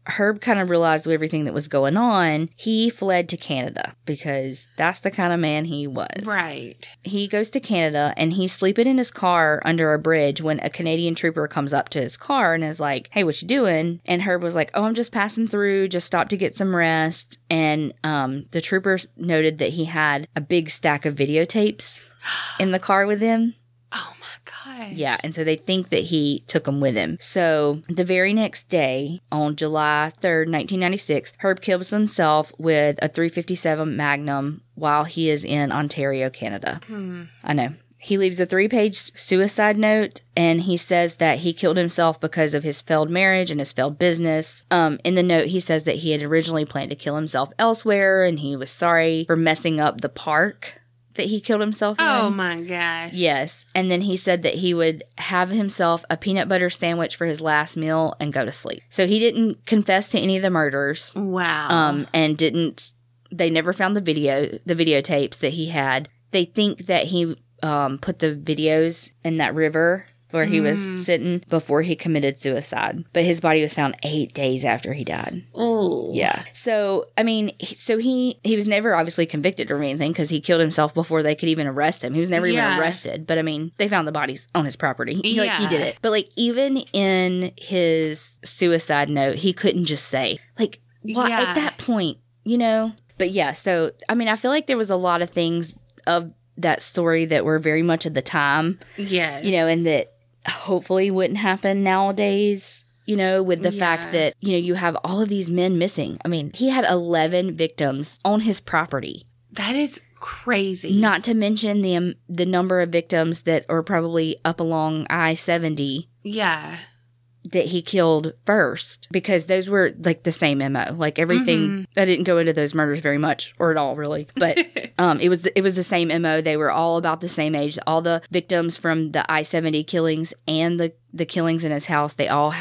Herb kind of realized everything that was going on, he fled to Canada because that's the kind of man he was. Right. He goes to Canada and he's sleeping in his car under a bridge when a Canadian trooper comes up to his car and is like, hey, what you doing? And Herb was like, oh, I'm just passing through, just stopped to get some rest. And the trooper noted that he had a big stack of videotapes in the car with him. Oh my gosh. Yeah, and so they think that he took them with him. So the very next day, on July 3rd, 1996, Herb kills himself with a .357 Magnum while he is in Ontario, Canada. I know. He leaves a 3-page suicide note, and he says that he killed himself because of his failed marriage and his failed business. In the note, he says that he had originally planned to kill himself elsewhere, and he was sorry for messing up the park that he killed himself in. Oh my gosh. Yes. And then he said that he would have himself a peanut butter sandwich for his last meal and go to sleep. So he didn't confess to any of the murders. Wow. And they never found the videotapes that he had. They think that he put the videos in that river where he was sitting before he committed suicide. But his body was found 8 days after he died. Oh. Yeah. So, I mean, he was never obviously convicted or anything because he killed himself before they could even arrest him. He was never even arrested. But, I mean, they found the bodies on his property. He did it. But, like, even in his suicide note, he couldn't just say, like, why at that point, you know? But, yeah, so, I mean, I feel like there was a lot of things of that story that were very much at the time. Yeah. You know, and that hopefully wouldn't happen nowadays, you know, with the fact that, you know, you have all of these men missing. I mean, he had 11 victims on his property. That is crazy. Not to mention the number of victims that are probably up along I-70. Yeah. That he killed first, because those were like the same MO. Like everything, I didn't go into those murders very much or at all, really. But it was the same MO. They were all about the same age. All the victims from the I-70 killings and the killings in his house, they all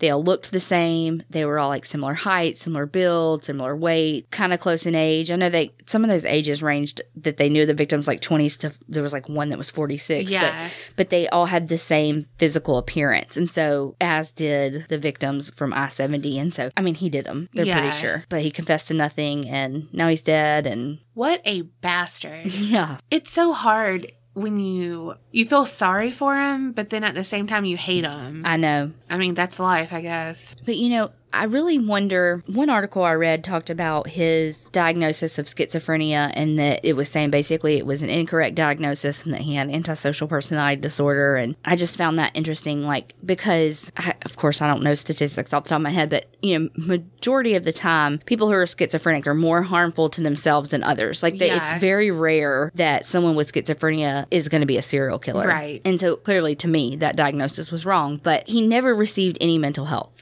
looked the same. They were all like similar height, similar build, similar weight, kind of close in age. I know some of those ages ranged that they knew the victims like 20s to, there was like one that was 46. Yeah. But they all had the same physical appearance. And so, as did the victims from I-70. And so, I mean, he did them. They're pretty sure. But he confessed to nothing and now he's dead. And what a bastard. Yeah. It's so hard when you feel sorry for him, but then at the same time you hate him. I know. I mean, that's life, I guess. But, you know, I really wonder, one article I read talked about his diagnosis of schizophrenia and that it was saying basically it was an incorrect diagnosis and that he had antisocial personality disorder. And I just found that interesting, like, because, of course, I don't know statistics off the top of my head, but, you know, majority of the time, people who are schizophrenic are more harmful to themselves than others. Like, it's very rare that someone with schizophrenia is going to be a serial killer. Right. And so, clearly, to me, that diagnosis was wrong. But he never received any mental health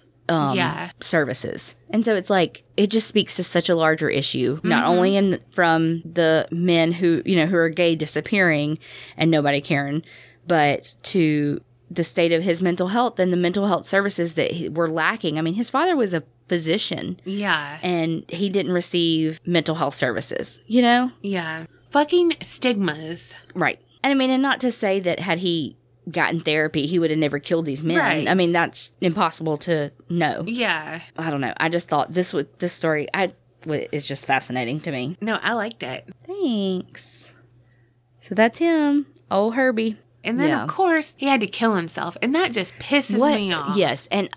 services. And so it's like, it just speaks to such a larger issue, not only from the men who are gay disappearing and nobody caring, but to the state of his mental health and the mental health services that were lacking. I mean, his father was a physician. Yeah. And he didn't receive mental health services, you know? Yeah. fucking stigmas. Right. And I mean, and not to say that had he gotten therapy, he would have never killed these men. Right. I mean, that's impossible to know. Yeah. I don't know. I just thought this story is just fascinating to me. No, I liked it. Thanks. So that's him. Old Herbie. And then, of course, he had to kill himself. And that just pisses me off. Yes. And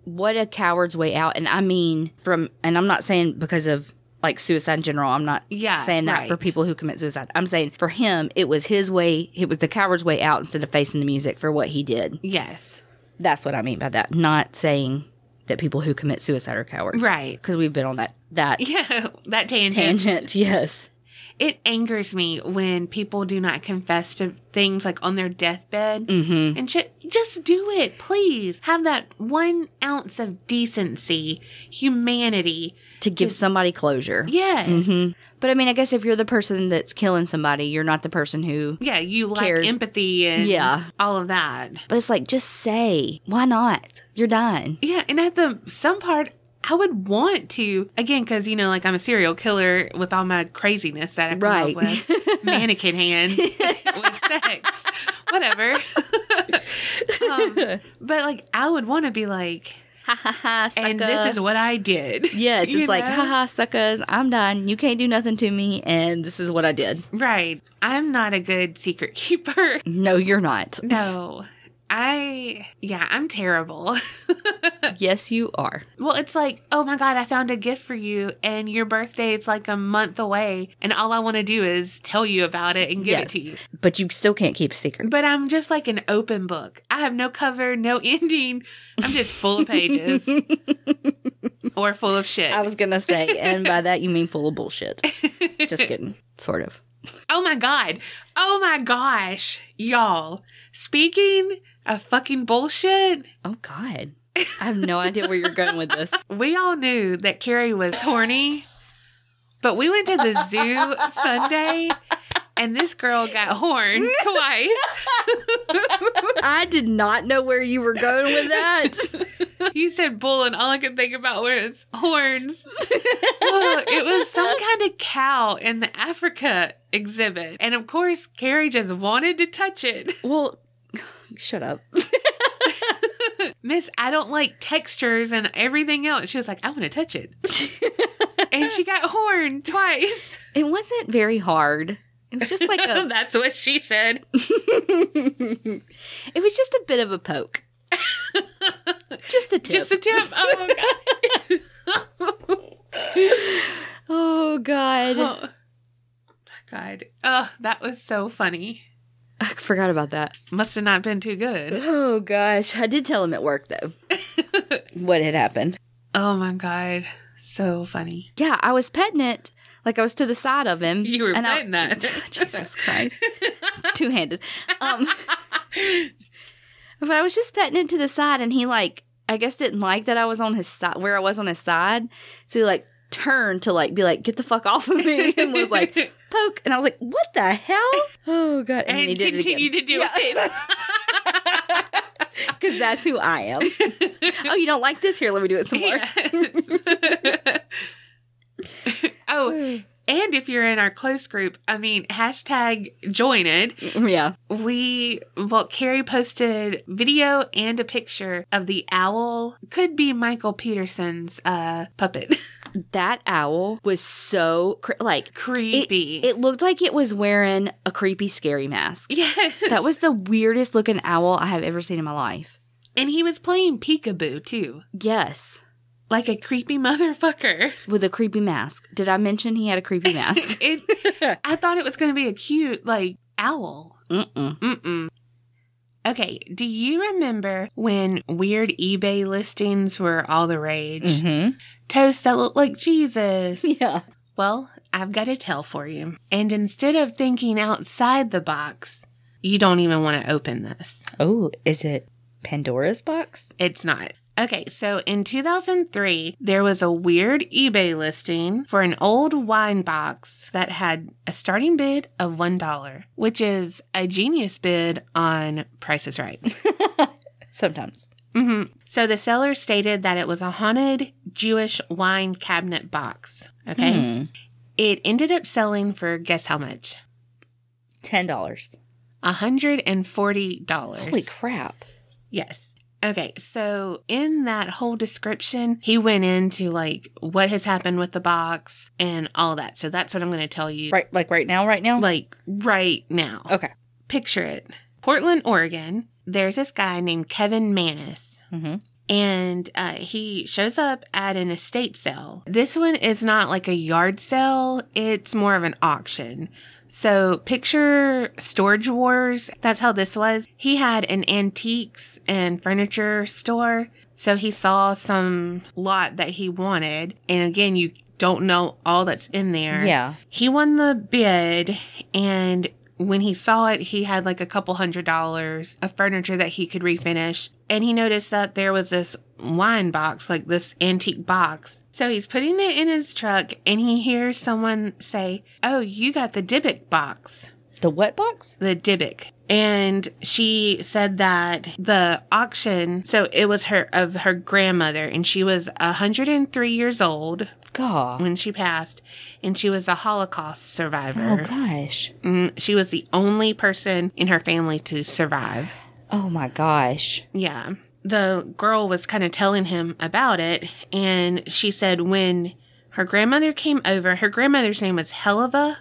what a coward's way out. And I mean, and I'm not saying because of like suicide in general. I'm not saying that for people who commit suicide. I'm saying for him, it was his way. It was the coward's way out instead of facing the music for what he did. Yes. That's what I mean by that. Not saying that people who commit suicide are cowards. Right. Because we've been on that yeah, that tangent. Tangent, yes. It angers me when people do not confess to things like on their deathbed and shit. Just do it, please. Have that 1 ounce of decency, humanity. To give somebody closure. Yes. Mm-hmm. But I mean, I guess if you're the person that's killing somebody, you're not the person who you cares. lack empathy and all of that. But it's like, just say, why not? You're dying. Yeah, and at some part, I would want to, again, because, like I'm a serial killer with all my craziness that I come up with. Mannequin hands with sex. Whatever. But, like, I would want to be like, ha ha ha, sucker. And this is what I did. Yes, it's like, ha ha, suckers, I'm done. You can't do nothing to me, and this is what I did. Right. I'm not a good secret keeper. No, you're not. No. I'm terrible. Yes, you are. Well, it's like, oh my God, I found a gift for you and your birthday is like a month away and all I want to do is tell you about it and give it to you. But you still can't keep a secret. But I'm just like an open book. I have no cover, no ending. I'm just full of pages. Or full of shit. I was going to say, and by that you mean full of bullshit. Just kidding. Sort of. Oh my God. Oh my gosh. Y'all. Speaking of fucking bullshit. Oh God. I have no idea where you're going with this. We all knew that Kerri was horny, but we went to the zoo Sunday and this girl got horned twice. I did not know where you were going with that. You said bull and all I could think about was horns. Oh, it was some kind of cow in the Africa exhibit. And of course, Kerri just wanted to touch it. Well, shut up. Miss, I don't like textures and everything else. She was like, I want to touch it. And she got horned twice. It wasn't very hard. It was just like a... That's what she said. It was just a bit of a poke. Just the tip. Just the tip. Oh, God. Oh, God. Oh, God. Oh, that was so funny. I forgot about that. Must have not been too good. Oh, gosh. I did tell him at work, though, what had happened. Oh, my God. So funny. Yeah, I was petting it. Like, I was to the side of him. You were petting that. Jesus Christ. Two-handed. But I was just petting it to the side, and he, like, I guess didn't like that I was on his side, where I was on his side. So he, like, turned to, like, be like, get the fuck off of me, and was like, poke. And I was like, what the hell? Oh, God. And then he did continued to do it. Because that's who I am. Oh, you don't like this? Here, let me do it some more. Yeah. Oh, and if you're in our close group, I mean, #joined. Yeah. Kerri posted video and a picture of the owl. Could be Michael Peterson's puppet. That owl was so, creepy. It looked like it was wearing a creepy, scary mask. Yes. That was the weirdest looking owl I have ever seen in my life. And he was playing peekaboo, too. Yes. Like a creepy motherfucker. With a creepy mask. Did I mention he had a creepy mask? I thought it was going to be a cute, owl. Mm-mm. Okay, do you remember when weird eBay listings were all the rage? Mm-hmm. Toast that looked like Jesus. Yeah. Well, I've got a tell for you. And instead of thinking outside the box, you don't even want to open this. Oh, is it Pandora's box? It's not. Okay, so in 2003, there was a weird eBay listing for an old wine box that had a starting bid of $1, which is a genius bid on Price is Right. Sometimes. Mm-hmm. So the seller stated that it was a haunted Jewish wine cabinet box. Okay. It ended up selling for, guess how much? $10. $140. Holy crap. Yes. Okay, so in that whole description, he went into like what has happened with the box and all that. So that's what I'm going to tell you. Right, like right now? Like right now. Okay. Picture it. Portland, Oregon. There's this guy named Kevin Mannis. Mm-hmm. And he shows up at an estate sale. This one is not like a yard sale. It's more of an auction. So picture Storage Wars. That's how this was. He had an antiques and furniture store. So he saw some lot that he wanted. And again, you don't know all that's in there. Yeah. He won the bid, and when he saw it, he had like a couple $100 of furniture that he could refinish. And he noticed that there was this wine box, like this antique box. So he's putting it in his truck, and he hears someone say, "Oh, you got the Dybbuk box." The what box? The Dybbuk. And she said that the auction, so it was of her grandmother, and she was 103 years old. God. When she passed, and she was a Holocaust survivor. Oh, gosh. She was the only person in her family to survive. Oh, my gosh. Yeah. The girl was kind of telling him about it, and she said when her grandmother came over, her grandmother's name was Heleva,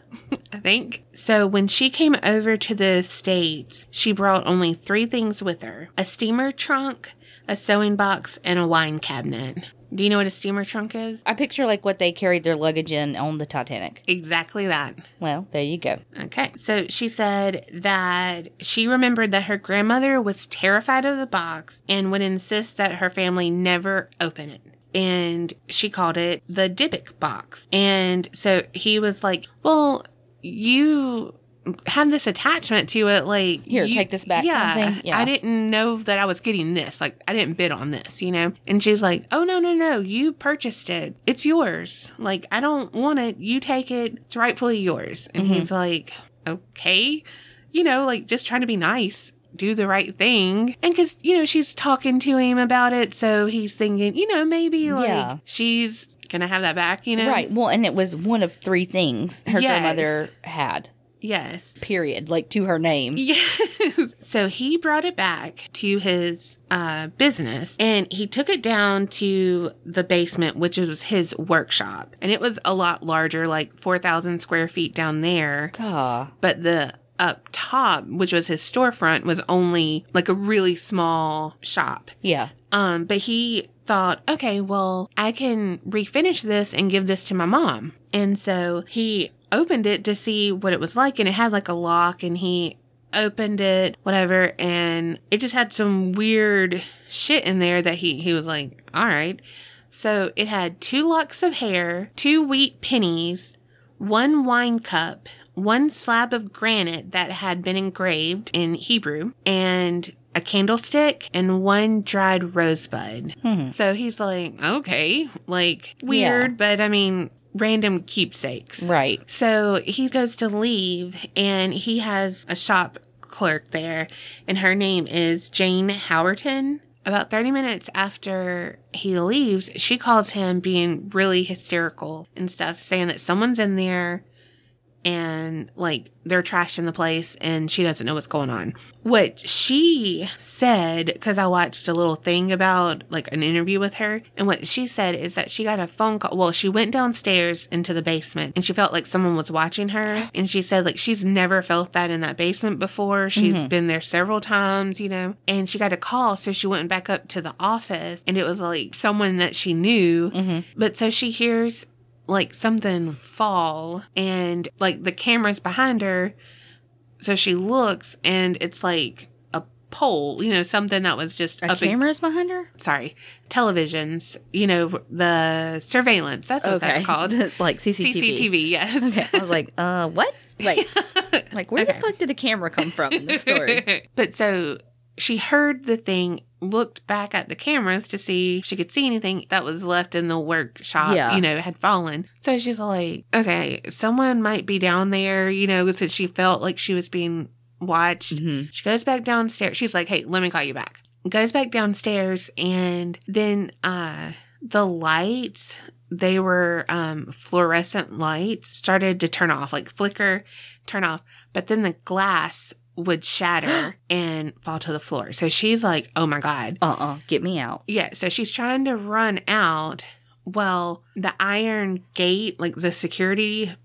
I think. So when she came over to the States, she brought only 3 things with her: a steamer trunk, a sewing box, and a wine cabinet. Do you know what a steamer trunk is? I picture like what they carried their luggage in on the Titanic. Exactly that. Well, there you go. Okay. So she said that she remembered that her grandmother was terrified of the box and would insist that her family never open it. And she called it the Dybbuk box. And so he was like, well, you have this attachment to it, like, here, take this back. Yeah, yeah, I didn't know that I was getting this. Like, I didn't bid on this, you know? And she's like, oh, no, you purchased it. It's yours. Like, I don't want it. You take it. It's rightfully yours. And he's like, okay. You know, like, just trying to be nice. Do the right thing. And because, you know, she's talking to him about it. So he's thinking, you know, maybe, like, she's going to have that back, you know? Right. Well, and it was one of 3 things her grandmother had. Yes. Period. Like, to her name. Yes. So he brought it back to his business, and he took it down to the basement, which was his workshop. And it was a lot larger, like 4,000 square feet down there. God. But the up top, which was his storefront, was only like a really small shop. Yeah. But he thought, okay, well, I can refinish this and give this to my mom. And so he opened it to see what it was like, and it had like a lock, and he opened it, whatever, and it just had some weird shit in there that he was like, all right. So it had 2 locks of hair, 2 wheat pennies, 1 wine cup, 1 slab of granite that had been engraved in Hebrew, and a candlestick, and 1 dried rosebud. So he's like, okay, like, weird, but I mean, random keepsakes. Right. So he goes to leave, and he has a shop clerk there, and her name is Jane Howerton. About 30 minutes after he leaves, she calls him being really hysterical and stuff, saying that someone's in there and, like, they're trashing the place, and she doesn't know what's going on. What she said, because I watched a little thing about, like, an interview with her, and what she said is that she got a phone call. Well, she went downstairs into the basement, and she felt like someone was watching her, and she said, like, she's never felt that in that basement before. She's been there several times, you know, and she got a call, so she went back up to the office, and it was, like, someone that she knew, but so she hears, like, something fall, and, like, the camera's behind her, so she looks, and it's like a pole, you know, something that was just a camera's behind her? Sorry, televisions, you know, the surveillance, that's what that's called. Like CCTV. CCTV, yes. Okay. I was like, what? Wait. Like, where the fuck did a camera come from in this story? But so she heard the thing, looked back at the cameras to see if she could see anything that was left in the workshop, you know, had fallen. So she's like, okay, someone might be down there, you know, since she felt like she was being watched. She goes back downstairs. She's like, hey, let me call you back. Goes back downstairs, and then the lights they were fluorescent lights started to turn off, like flicker, turn off. But then the glass would shatter and fall to the floor. So she's like, oh my God. Get me out. Yeah. So she's trying to run out. Well, the iron gate, like the security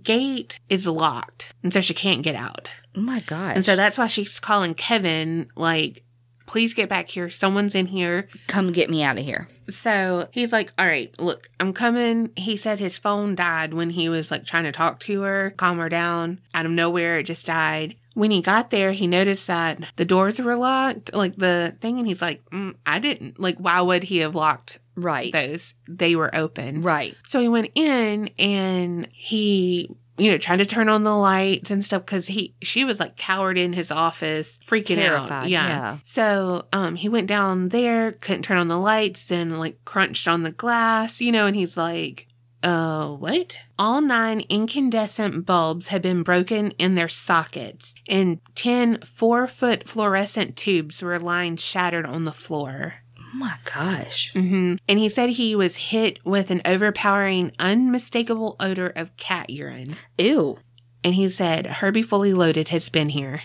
gate, is locked. And so she can't get out. Oh my gosh. And so that's why she's calling Kevin, like, please get back here. Someone's in here. Come get me out of here. So he's like, all right, look, I'm coming. He said his phone died when he was like trying to talk to her, calm her down. Out of nowhere, it just died. When he got there, he noticed that the doors were locked, like the thing. And he's like, I didn't. Like, why would he have locked those? They were open. Right. So he went in and he, tried to turn on the lights and stuff because she was like cowered in his office, freaking Terrified, out. yeah. So he went down there, couldn't turn on the lights, and like crunched on the glass, and he's like, what? All 9 incandescent bulbs had been broken in their sockets, and 10 4-foot fluorescent tubes were lying shattered on the floor. Oh my gosh. Mm-hmm. And he said he was hit with an overpowering, unmistakable odor of cat urine. Ew. And he said, Herbie Fully Loaded has been here.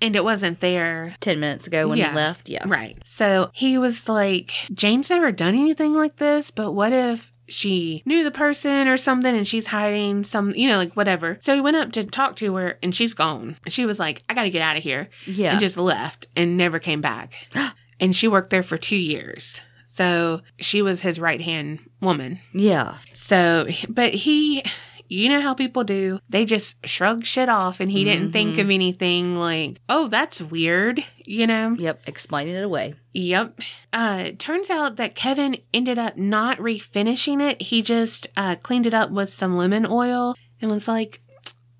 And it wasn't there 10 minutes ago when he left. Yeah. Right. So he was like, Jane's never done anything like this, but what if she knew the person or something and she's hiding some, like whatever. So he went up to talk to her and she's gone. She was like, I got to get out of here. Yeah. And just left and never came back. And she worked there for 2 years. So she was his right-hand woman. Yeah. So, but he, how people do, they just shrug shit off and he didn't think of anything like, oh, that's weird, Yep. Explaining it away. Yep. Turns out that Kevin ended up not refinishing it. He just cleaned it up with some lemon oil and was like,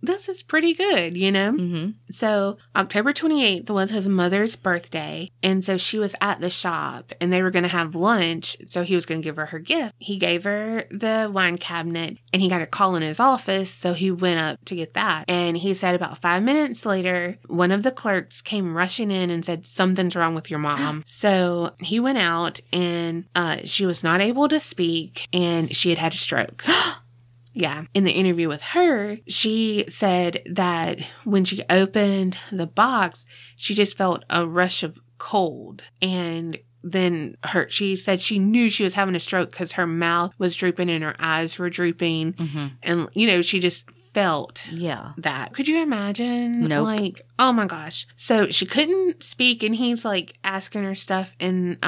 this is pretty good, Mm-hmm. So October 28th was his mother's birthday. And so she was at the shop and they were going to have lunch. So he was going to give her gift. He gave her the wine cabinet and he got a call in his office. So he went up to get that. And he said about 5 minutes later, one of the clerks came rushing in and said, something's wrong with your mom. So he went out and she was not able to speak and she had a stroke. Yeah. In the interview with her, she said that when she opened the box, she just felt a rush of cold. And then she said she knew she was having a stroke because her mouth was drooping and her eyes were drooping. Mm-hmm. And, she just felt that. Could you imagine? Nope. Like, oh my gosh. So she couldn't speak and he's like asking her stuff and,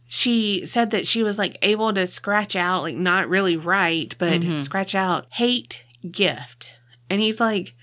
she said that she was like able to scratch out, like not really right, but scratch out hate gift. And he's like,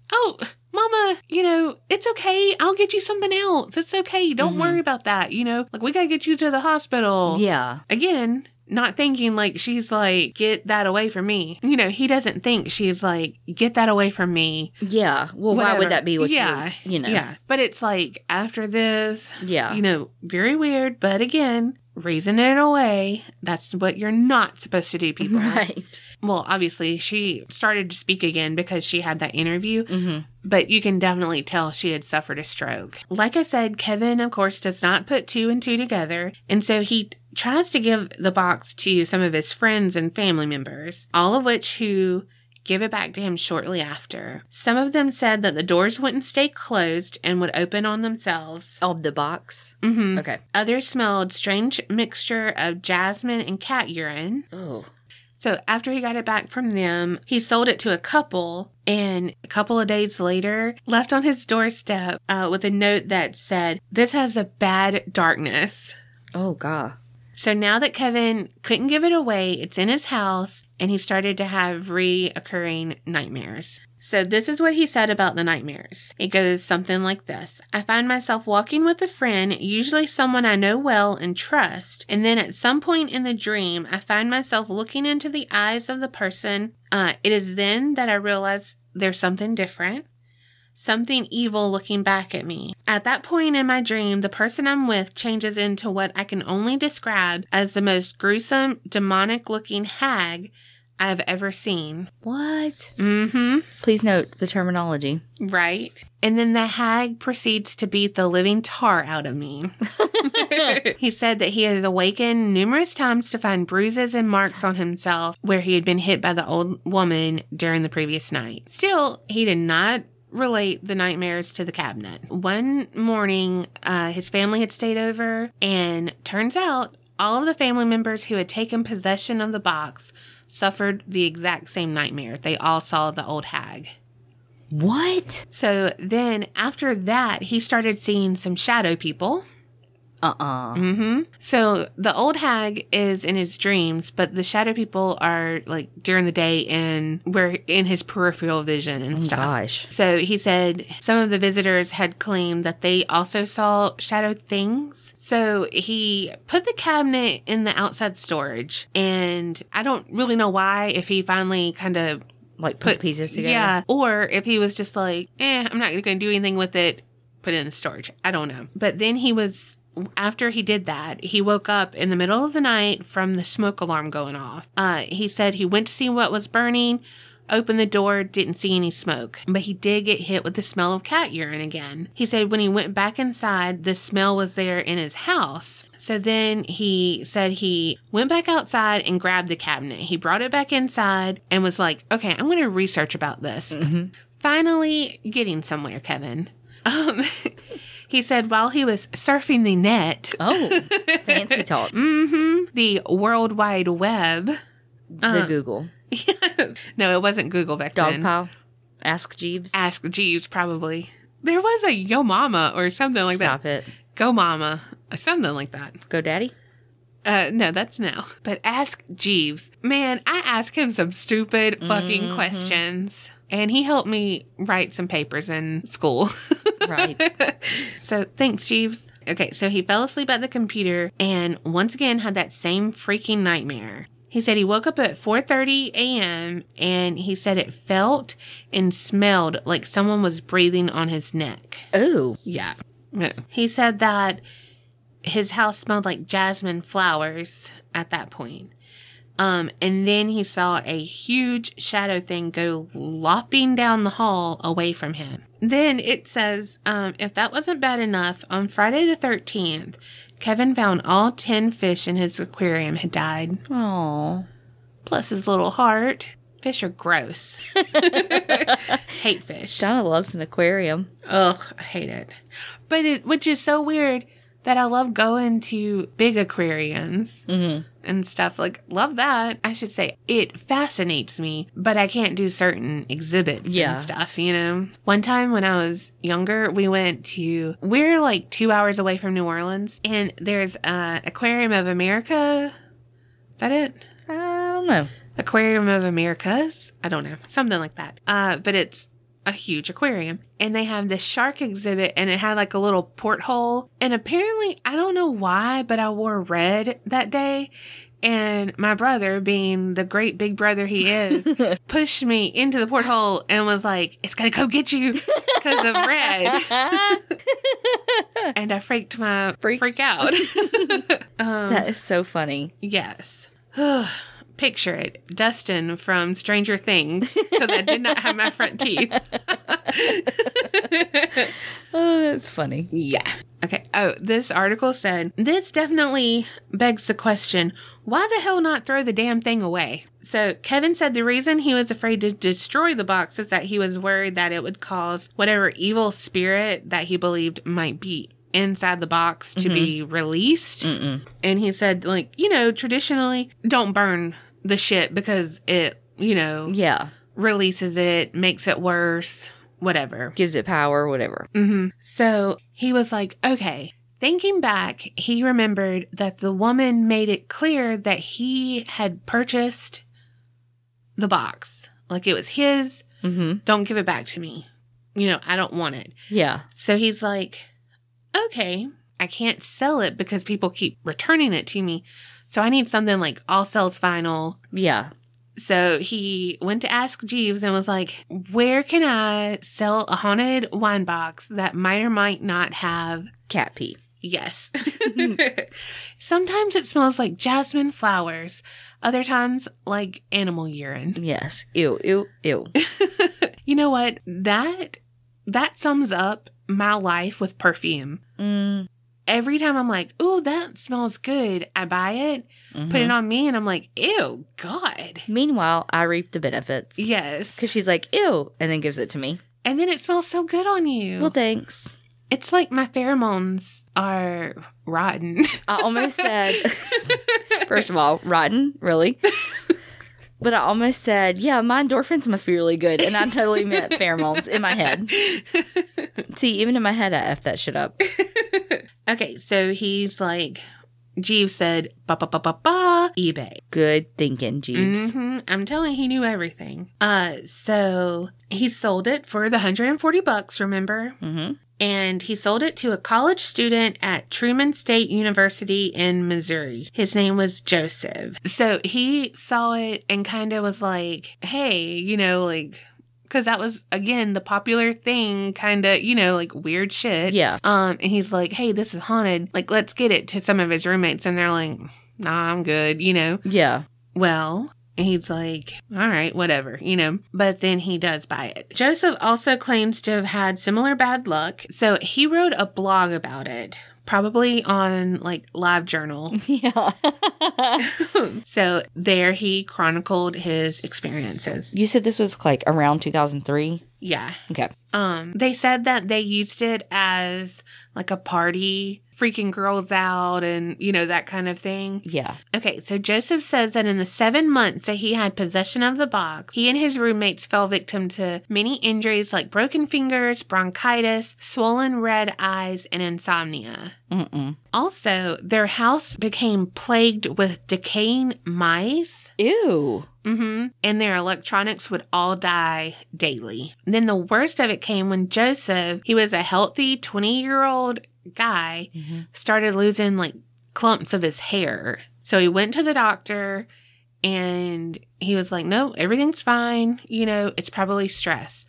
oh, Mama, it's okay. I'll get you something else. It's okay. Don't worry about that. Like we got to get you to the hospital. Yeah. Again, not thinking like she's like, get that away from me. He doesn't think she's like, get that away from me. Yeah. Well, whatever. Why would that be what Yeah. But it's like after this, yeah. Very weird. But again, reasoning it away, that's what you're not supposed to do, people. Right. Well, obviously, she started to speak again because she had that interview, but you can definitely tell she had suffered a stroke. Like I said, Kevin, of course, does not put 2 and 2 together, and so he tries to give the box to some of his friends and family members, all of which who give it back to him shortly after. Some of them said that the doors wouldn't stay closed and would open on themselves. Of the box? Mm-hmm. Okay. Others smelled strange mixture of jasmine and cat urine. Oh. So after he got it back from them, he sold it to a couple, and a couple of days later, left on his doorstep with a note that said, "This has a bad darkness." Oh, God. So now that Kevin couldn't give it away, it's in his house, and he started to have reoccurring nightmares. So this is what he said about the nightmares. It goes something like this. I find myself walking with a friend, usually someone I know well and trust, and then at some point in the dream, I find myself looking into the eyes of the person. It is then that I realize there's something different. Something evil looking back at me. At that point in my dream, the person I'm with changes into what I can only describe as the most gruesome, demonic-looking hag I've ever seen. What? Mm-hmm. Please note the terminology. Right. And then the hag proceeds to beat the living tar out of me. He said that he has awakened numerous times to find bruises and marks on himself where he had been hit by the old woman during the previous night. Still, he did not relate the nightmares to the cabinet. One morning, his family had stayed over, and turns out all of the family members who had taken possession of the box suffered the exact same nightmare. They all saw the old hag. What? So then after that, he started seeing some shadow people. Mm-hmm. So the old hag is in his dreams, but the shadow people are like during the day and we're in his peripheral vision and stuff. Gosh. So he said some of the visitors had claimed that they also saw shadow things. So he put the cabinet in the outside storage, and I don't really know why, if he finally kind of like put pieces together. Yeah. Or if he was just like, I'm not going to do anything with it. Put it in the storage. I don't know. But then after he did that, he woke up in the middle of the night from the smoke alarm going off. He said he went to see what was burning, opened the door, didn't see any smoke. But he did get hit with the smell of cat urine again. He said when he went back inside, the smell was there in his house. So then he said he went back outside and grabbed the cabinet. He brought it back inside and was like, okay, I'm going to research about this. Mm-hmm. Finally getting somewhere, Kevin. He said while he was surfing the net. Oh, fancy talk. Mm-hmm. The World Wide Web. The Google. Yes. No, it wasn't Google back then. Dogpile. Ask Jeeves. Ask Jeeves, probably. There was a Yo Mama or something like that. Stop it. Go Mama. Something like that. Go Daddy? No, that's now. But Ask Jeeves. Man, I asked him some stupid fucking questions. And he helped me write some papers in school. Right. So thanks, Jeeves. Okay, so he fell asleep at the computer and once again had that same freaking nightmare. He said he woke up at 4:30 a.m. and he said it felt and smelled like someone was breathing on his neck. Oh. Yeah. He said that his house smelled like jasmine flowers at that point. And then he saw a huge shadow thing go lopping down the hall away from him. Then it says, if that wasn't bad enough, on Friday the 13th, Kevin found all 10 fish in his aquarium had died. Aww. Plus his little heart. Fish are gross. Hate fish. Donna loves an aquarium. Ugh, I hate it. But which is so weird that I love going to big aquariums and stuff. Like, love that. I should say it fascinates me, but I can't do certain exhibits and stuff, you know? One time when I was younger, we're like 2 hours away from New Orleans, and there's Aquarium of America. Is that it? I don't know. Aquarium of Americas? I don't know. Something like that. But it's a huge aquarium, and they have this shark exhibit, and it had like a little porthole, and apparently I don't know why, but I wore red that day, and my brother, being the great big brother he is, pushed me into the porthole and was like, it's gonna come get you because of red. And I freak out. That is so funny. Yes. Picture it. Dustin from Stranger Things, because I did not have my front teeth. Oh, that's funny. Yeah. Okay. Oh, this article said, this definitely begs the question, why the hell not throw the damn thing away? So Kevin said the reason he was afraid to destroy the box is that he was worried that it would cause whatever evil spirit that he believed might be inside the box to be released. And he said, like, traditionally, don't burn the shit because it, releases it, makes it worse, whatever. Gives it power, whatever. So he was like, okay. Thinking back, he remembered that the woman made it clear that he had purchased the box. Like, it was his. Don't give it back to me. I don't want it. Yeah. So he's like, okay, I can't sell it because people keep returning it to me. So I need something like all sales final. Yeah. So he went to Ask Jeeves and was like, where can I sell a haunted wine box that might or might not have cat pee? Yes. Sometimes it smells like jasmine flowers. Other times, like animal urine. Yes. Ew, ew, ew. You know what? That sums up my life with perfume. Every time I'm like, ooh, that smells good, I buy it, put it on me, and I'm like, ew, God. Meanwhile, I reap the benefits. Yes. Because she's like, ew, and then gives it to me. And then it smells so good on you. Well, thanks. It's like my pheromones are rotten. I almost said, first of all, rotten, really? But I almost said, yeah, my endorphins must be really good. And I totally meant pheromones in my head. See, even in my head, I F that shit up. Okay, so he's like, Jeeves said, eBay. Good thinking, Jeeves. I'm telling you, he knew everything. So he sold it for the $140, remember? And he sold it to a college student at Truman State University in Missouri. His name was Joseph. So he saw it and kind of was like, hey, you know, like, because that was, again, the popular thing, kind of, you know, like weird shit. Yeah. And he's like, hey, this is haunted. Like, let's get it to some of his roommates. And they're like, nah, I'm good, you know? Yeah. Well, he's like, all right, whatever, you know, but then he does buy it. Joseph also claims to have had similar bad luck. So he wrote a blog about it, probably on like LiveJournal. Yeah. So there he chronicled his experiences. You said this was like around 2003? Yeah. Okay. They said that they used it as like a party, freaking girls out and, you know, that kind of thing. Yeah. Okay, so Joseph says that in the 7 months that he had possession of the box, he and his roommates fell victim to many injuries like broken fingers, bronchitis, swollen red eyes, and insomnia. Also, their house became plagued with decaying mice. Ew. And their electronics would all die daily. Then the worst of it came when Joseph, he was a healthy 20-year-old guy, started losing like clumps of his hair. So he went to the doctor and he was like, no, everything's fine. You know, it's probably stress.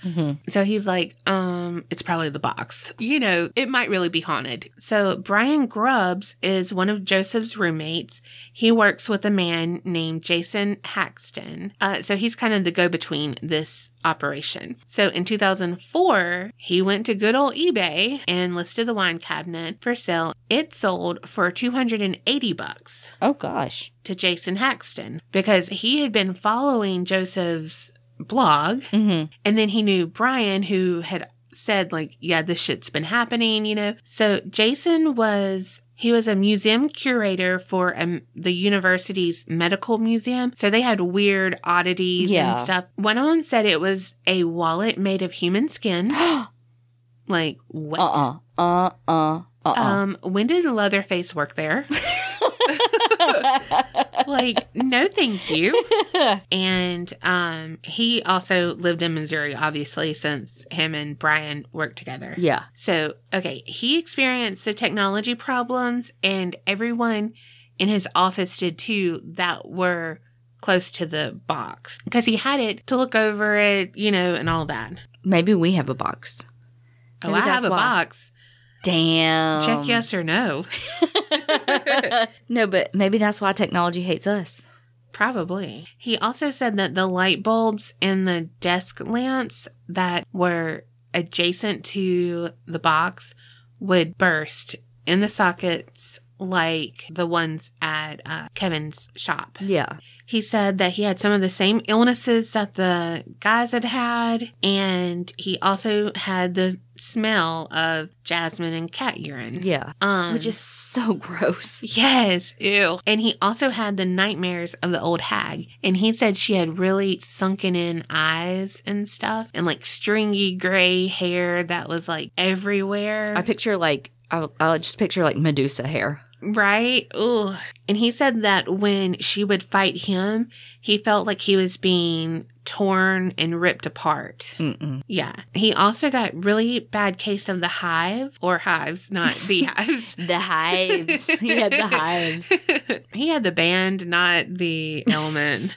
So he's like, it's probably the box. You know, it might really be haunted. So Brian Grubbs is one of Joseph's roommates. He works with a man named Jason Haxton. So he's kind of the go-between this operation. So in 2004, he went to good old eBay and listed the wine cabinet for sale. It sold for $280. Oh, gosh. To Jason Haxton because he had been following Joseph's blog and then he knew Brian, who had said like, yeah, this shit's been happening, you know. So Jason was a museum curator for the university's medical museum. So they had weird oddities and stuff. One of them said it was a wallet made of human skin. Like, what? When did Leatherface work there? Like, no thank you. And he also lived in Missouri, obviously, since him and Brian worked together. Yeah. So, okay, he experienced the technology problems, and everyone in his office did too that were close to the box. Because he had it to look over it, you know, and all that. Maybe we have a box. Maybe I have a box. Damn. Check yes or no. No, but maybe that's why technology hates us. Probably. He also said that the light bulbs and the desk lamps that were adjacent to the box would burst in the sockets like the ones at Kevin's shop. Yeah. He said that he had some of the same illnesses that the guys had, and he also had the smell of jasmine and cat urine. Yeah. Which is so gross. Yes. Ew. And he also had the nightmares of the old hag. And he said she had really sunken in eyes and stuff, and like stringy gray hair that was like everywhere. I picture like, I'll just picture like Medusa hair. Right? Ugh. And he said that when she would fight him, he felt like he was being torn and ripped apart. Yeah. He also got really bad case of the hive, or hives, not the hives. The hives. He had the hives. He had the band, not the element.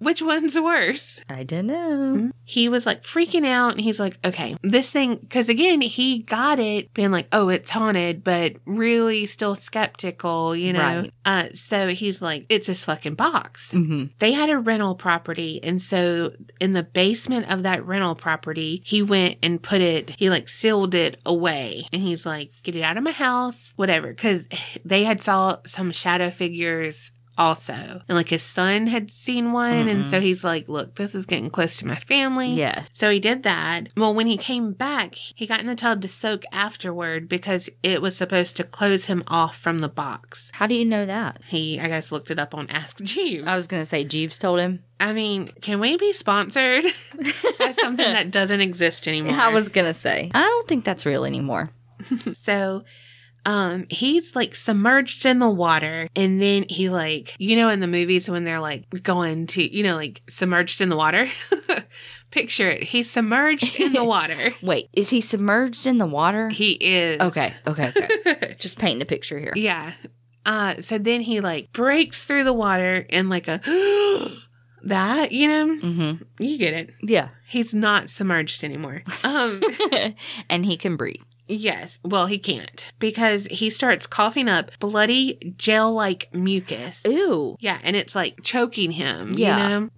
Which one's worse? I don't know. He was like freaking out, and he's like, okay, this thing, because again, he got it being like, oh, it's haunted, but really still skeptical, you know? Right. So he's like, it's this fucking box. Mm-hmm. They had a rental property, and so in the basement of that rental property, he went and he like sealed it away, and he's like, get it out of my house, whatever, because they had saw some shadow figures also, and like his son had seen one, and so he's like, look, this is getting close to my family. Yes. So he did that. Well, when he came back, he got in the tub to soak afterward because it was supposed to close him off from the box. How do you know that? He, I guess, looked it up on Ask Jeeves. I was gonna say Jeeves told him. I mean, can we be sponsored as something that doesn't exist anymore? I was gonna say, I don't think that's real anymore. So he's like submerged in the water, and then he like, you know, in the movies when they're like going to, you know, like submerged in the water. Picture it. He's submerged in the water. Wait, is he submerged in the water? He is. Okay. Just painting a picture here. Yeah. So then he like breaks through the water and like a that, you know, you get it. Yeah. He's not submerged anymore. And he can breathe. Yes. Well, he can't because he starts coughing up bloody gel-like mucus. Ew. Yeah. And it's like choking him, yeah. You know?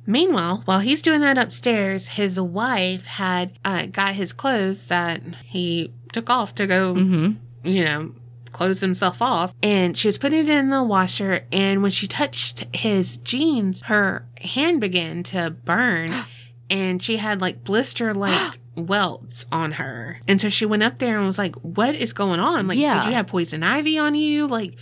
Meanwhile, while he's doing that upstairs, his wife had got his clothes that he took off to go, you know, close himself off. And she was putting it in the washer. And when she touched his jeans, her hand began to burn. And she had like blister-like welts on her. And so she went up there and was like, what is going on? Like, did you have poison ivy on you? Like,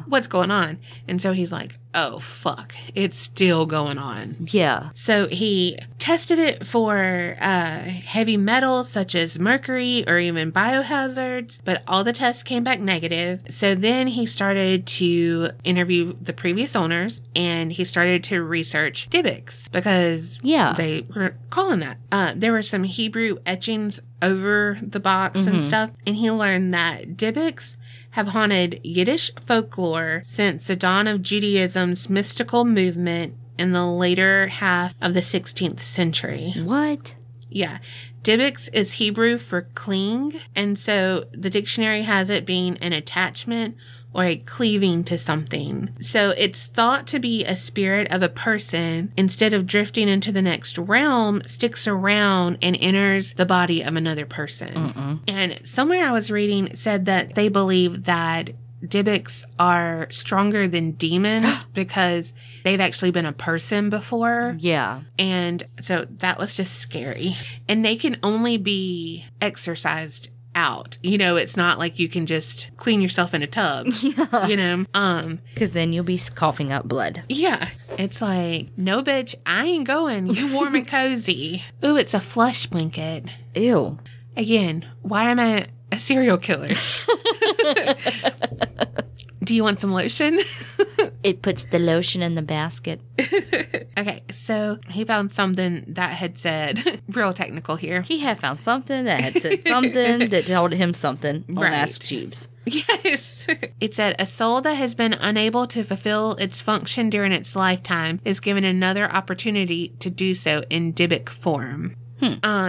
what's going on? And so he's like, oh, fuck. It's still going on. Yeah. So he tested it for heavy metals such as mercury or even biohazards, but all the tests came back negative. So then he started to interview the previous owners, and he started to research Dybbuk because they were calling that. There were some Hebrew etchings over the box and stuff, and he learned that Dybbuk have haunted Yiddish folklore since the dawn of Judaism's mystical movement in the later half of the 16th century. What? Yeah. Dybbuk is Hebrew for cling, and so the dictionary has it being an attachment or a cleaving to something. So it's thought to be a spirit of a person, instead of drifting into the next realm, sticks around and enters the body of another person. And somewhere I was reading said that they believe that Dybbuk are stronger than demons because they've actually been a person before. Yeah. And so that was just scary. And they can only be exorcised out. You know, it's not like you can just clean yourself in a tub. Yeah. You know? Because then you'll be coughing up blood. Yeah. It's like, no, bitch, I ain't going. You warm and cozy. Ooh, it's a flush blanket. Ew. Again, why am I a serial killer? Do you want some lotion? It puts the lotion in the basket. Okay, so he found something that had said, real technical here. He had found something that had said something that told him something on Ask Jeeves. Yes. It said, a soul that has been unable to fulfill its function during its lifetime is given another opportunity to do so in Dybbuk form.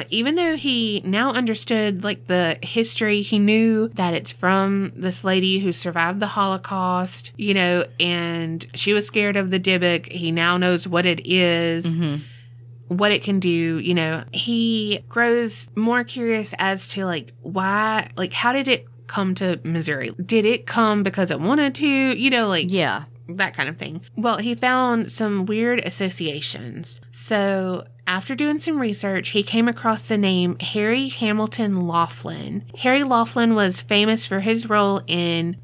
Even though he now understood like the history, he knew that it's from this lady who survived the Holocaust, you know, and she was scared of the Dybbuk. He now knows what it is, what it can do, you know. He grows more curious as to like why, like how did it come to Missouri? Did it come because it wanted to, you know, like that kind of thing. Well, he found some weird associations. So after doing some research, he came across the name Harry Hamilton Laughlin. Harry Laughlin was famous for his role in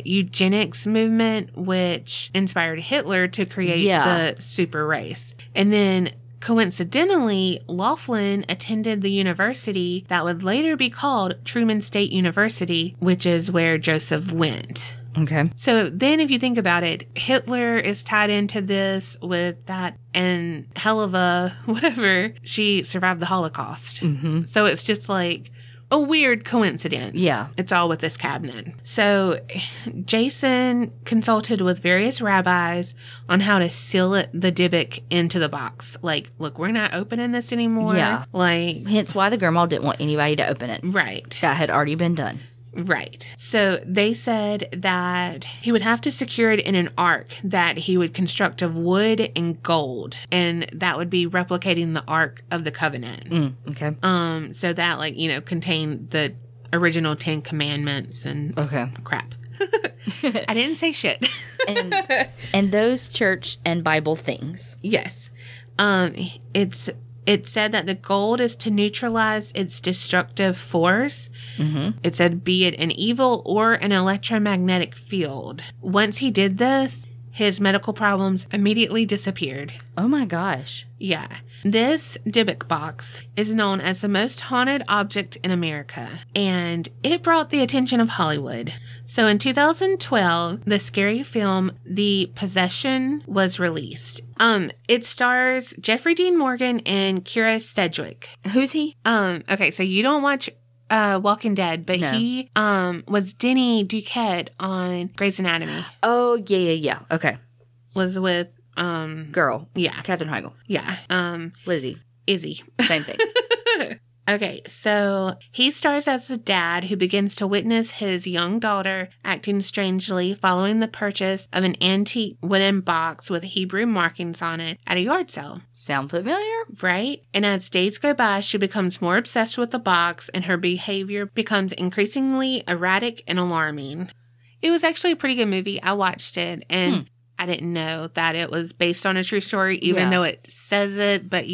eugenics movement, which inspired Hitler to create the super race. And then coincidentally, Laughlin attended the university that would later be called Truman State University, which is where Joseph went. Okay. So then if you think about it, Hitler is tied into this with that, and Heleva, whatever, she survived the Holocaust. So it's just like, a weird coincidence. Yeah. It's all with this cabinet. So Jason consulted with various rabbis on how to seal the Dybbuk into the box. Like, look, we're not opening this anymore. Yeah. Like, hence why the grandma didn't want anybody to open it. Right. That had already been done. Right. So they said that he would have to secure it in an ark that he would construct of wood and gold. And that would be replicating the Ark of the Covenant. Okay. So that, like, contained the original 10 Commandments and crap. I didn't say shit. and those church and Bible things. Yes. It said that the gold is to neutralize its destructive force. Mm-hmm. It said, be it an evil or an electromagnetic field. Once he did this, his medical problems immediately disappeared. Oh my gosh. Yeah. This Dybbuk box is known as the most haunted object in America, and it brought the attention of Hollywood. So in 2012, the scary film The Possession was released. It stars Jeffrey Dean Morgan and Kira Sedgwick. Who's he? Okay, so you don't watch Walking Dead, but no. He was Denny Duquette on Grey's Anatomy. Oh, yeah. Okay. Was with girl. Yeah. Katherine Heigl. Yeah. Lizzie. Izzy. Same thing. Okay, so he stars as the dad who begins to witness his young daughter acting strangely following the purchase of an antique wooden box with Hebrew markings on it at a yard sale. Sound familiar? Right? And as days go by, she becomes more obsessed with the box and her behavior becomes increasingly erratic and alarming. It was actually a pretty good movie. I watched it and I didn't know that it was based on a true story, even though it says it, but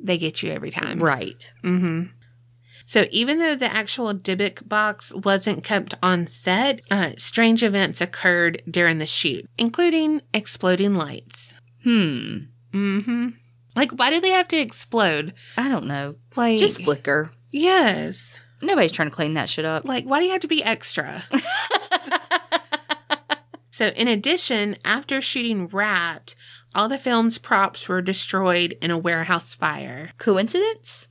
they get you every time. Right. Mm-hmm. So even though the actual Dybbuk box wasn't kept on set, strange events occurred during the shoot, including exploding lights. Mm-hmm. Like, why do they have to explode? I don't know. Like, just flicker. Yes. Nobody's trying to clean that shit up. Like, why do you have to be extra? So in addition, after shooting Wrapped, all the film's props were destroyed in a warehouse fire. Coincidence?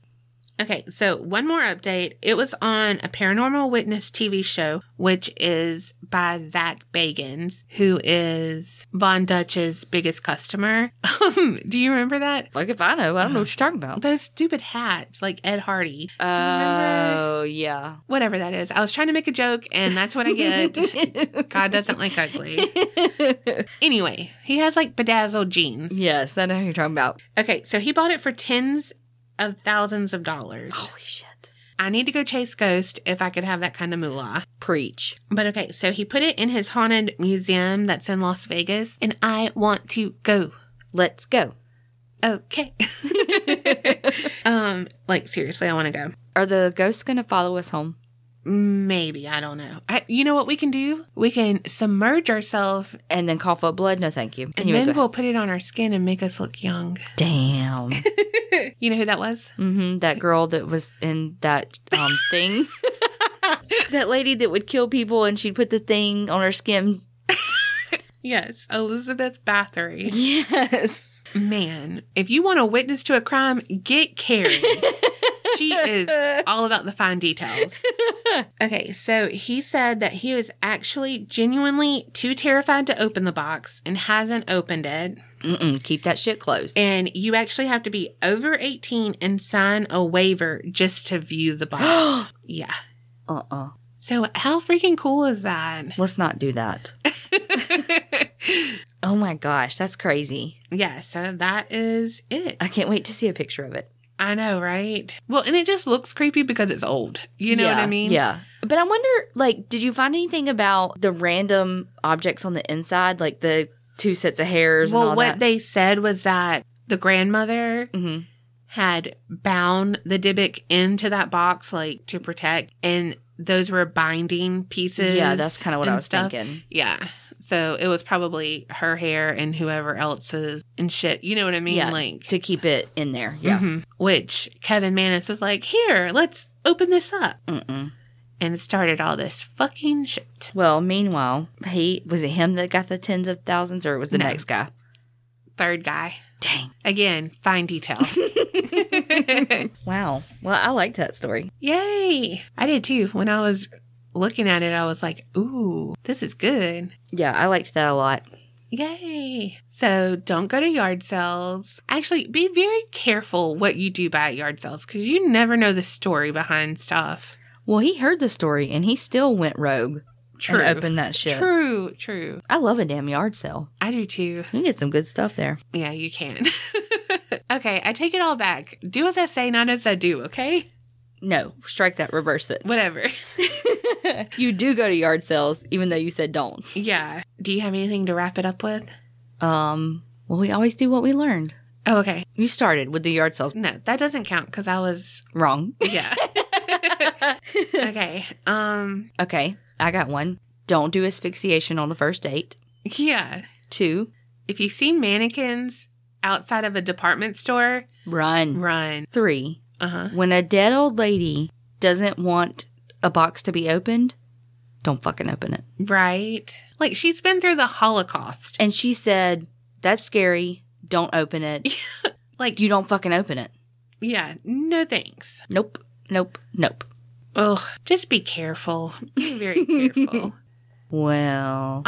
Okay, so one more update. It was on a Paranormal Witness TV show, which is by Zach Bagans, who is Von Dutch's biggest customer. Do you remember that? Like if I know, I don't know what you're talking about. Those stupid hats, like Ed Hardy. Oh, yeah. Whatever that is. I was trying to make a joke, and that's what I get. God doesn't like ugly. Anyway, he has like bedazzled jeans. Yes, I know who you're talking about. Okay, so he bought it for tens of thousands of dollars. Holy shit. I need to go chase ghosts if I could have that kind of moolah. Preach. But okay, so he put it in his haunted museum that's in Las Vegas, and I want to go. Let's go. Okay. Like seriously, I want to go. Are the ghosts going to follow us home? Maybe. I don't know. You know what we can do? We can submerge ourselves. And then cough up blood? No, thank you. And then we'll put it on our skin and make us look young. Damn. You know who that was? Mm-hmm. That girl that was in that thing. That lady that would kill people and she'd put the thing on her skin. Yes. Elizabeth Bathory. Yes. Man, if you want a witness to a crime, get Kerri. She is all about the fine details. Okay, so he said that he was actually genuinely too terrified to open the box and hasn't opened it. Keep that shit closed. And you actually have to be over 18 and sign a waiver just to view the box. Yeah. So how freaking cool is that? Let's not do that. Oh my gosh, that's crazy. Yeah, so that is it. I can't wait to see a picture of it. I know, right? Well, and it just looks creepy because it's old. You know what I mean? Yeah. But I wonder, like, did you find anything about the random objects on the inside? Like the 2 sets of hairs and all that? Well, what they said was that the grandmother had bound the Dybbuk into that box, like, to protect. And those were binding pieces. Yeah, that's kind of what I was thinking. Yeah. So it was probably her hair and whoever else's and shit. You know what I mean? Yeah, like to keep it in there. Yeah. Mm-hmm. Which Kevin Mannis was like, here, let's open this up. And started all this fucking shit. Well, meanwhile, was it him that got the tens of thousands or was the next guy? third guy. Dang. Again, fine detail. Wow. Well, I liked that story. Yay. I did too. When I was looking at it, I was like, ooh, this is good. Yeah, I liked that a lot. Yay. So don't go to yard sales. Actually, be very careful what you do buy at yard sales because you never know the story behind stuff. Well, he heard the story and he still went rogue. True. And opened that shit. True. I love a damn yard sale. I do too. You can get some good stuff there. Yeah, you can. Okay, I take it all back. Do as I say, not as I do, okay? No, strike that, reverse it. Whatever. You do go to yard sales, even though you said don't. Yeah. Do you have anything to wrap it up with? Well, we always do what we learned. Oh, okay. You started with the yard sales. No, that doesn't count because I was... Wrong. Yeah. Okay. Okay, I got one. Don't do asphyxiation on the first date. Yeah. 2, If you see mannequins outside of a department store, run. 3, Uh-huh. when a dead old lady doesn't want a box to be opened, don't fucking open it. Right. Like, she's been through the Holocaust. And she said, that's scary. Don't open it. Like, You don't fucking open it. yeah, no thanks. Nope. Ugh, just be careful. Be very careful. Well,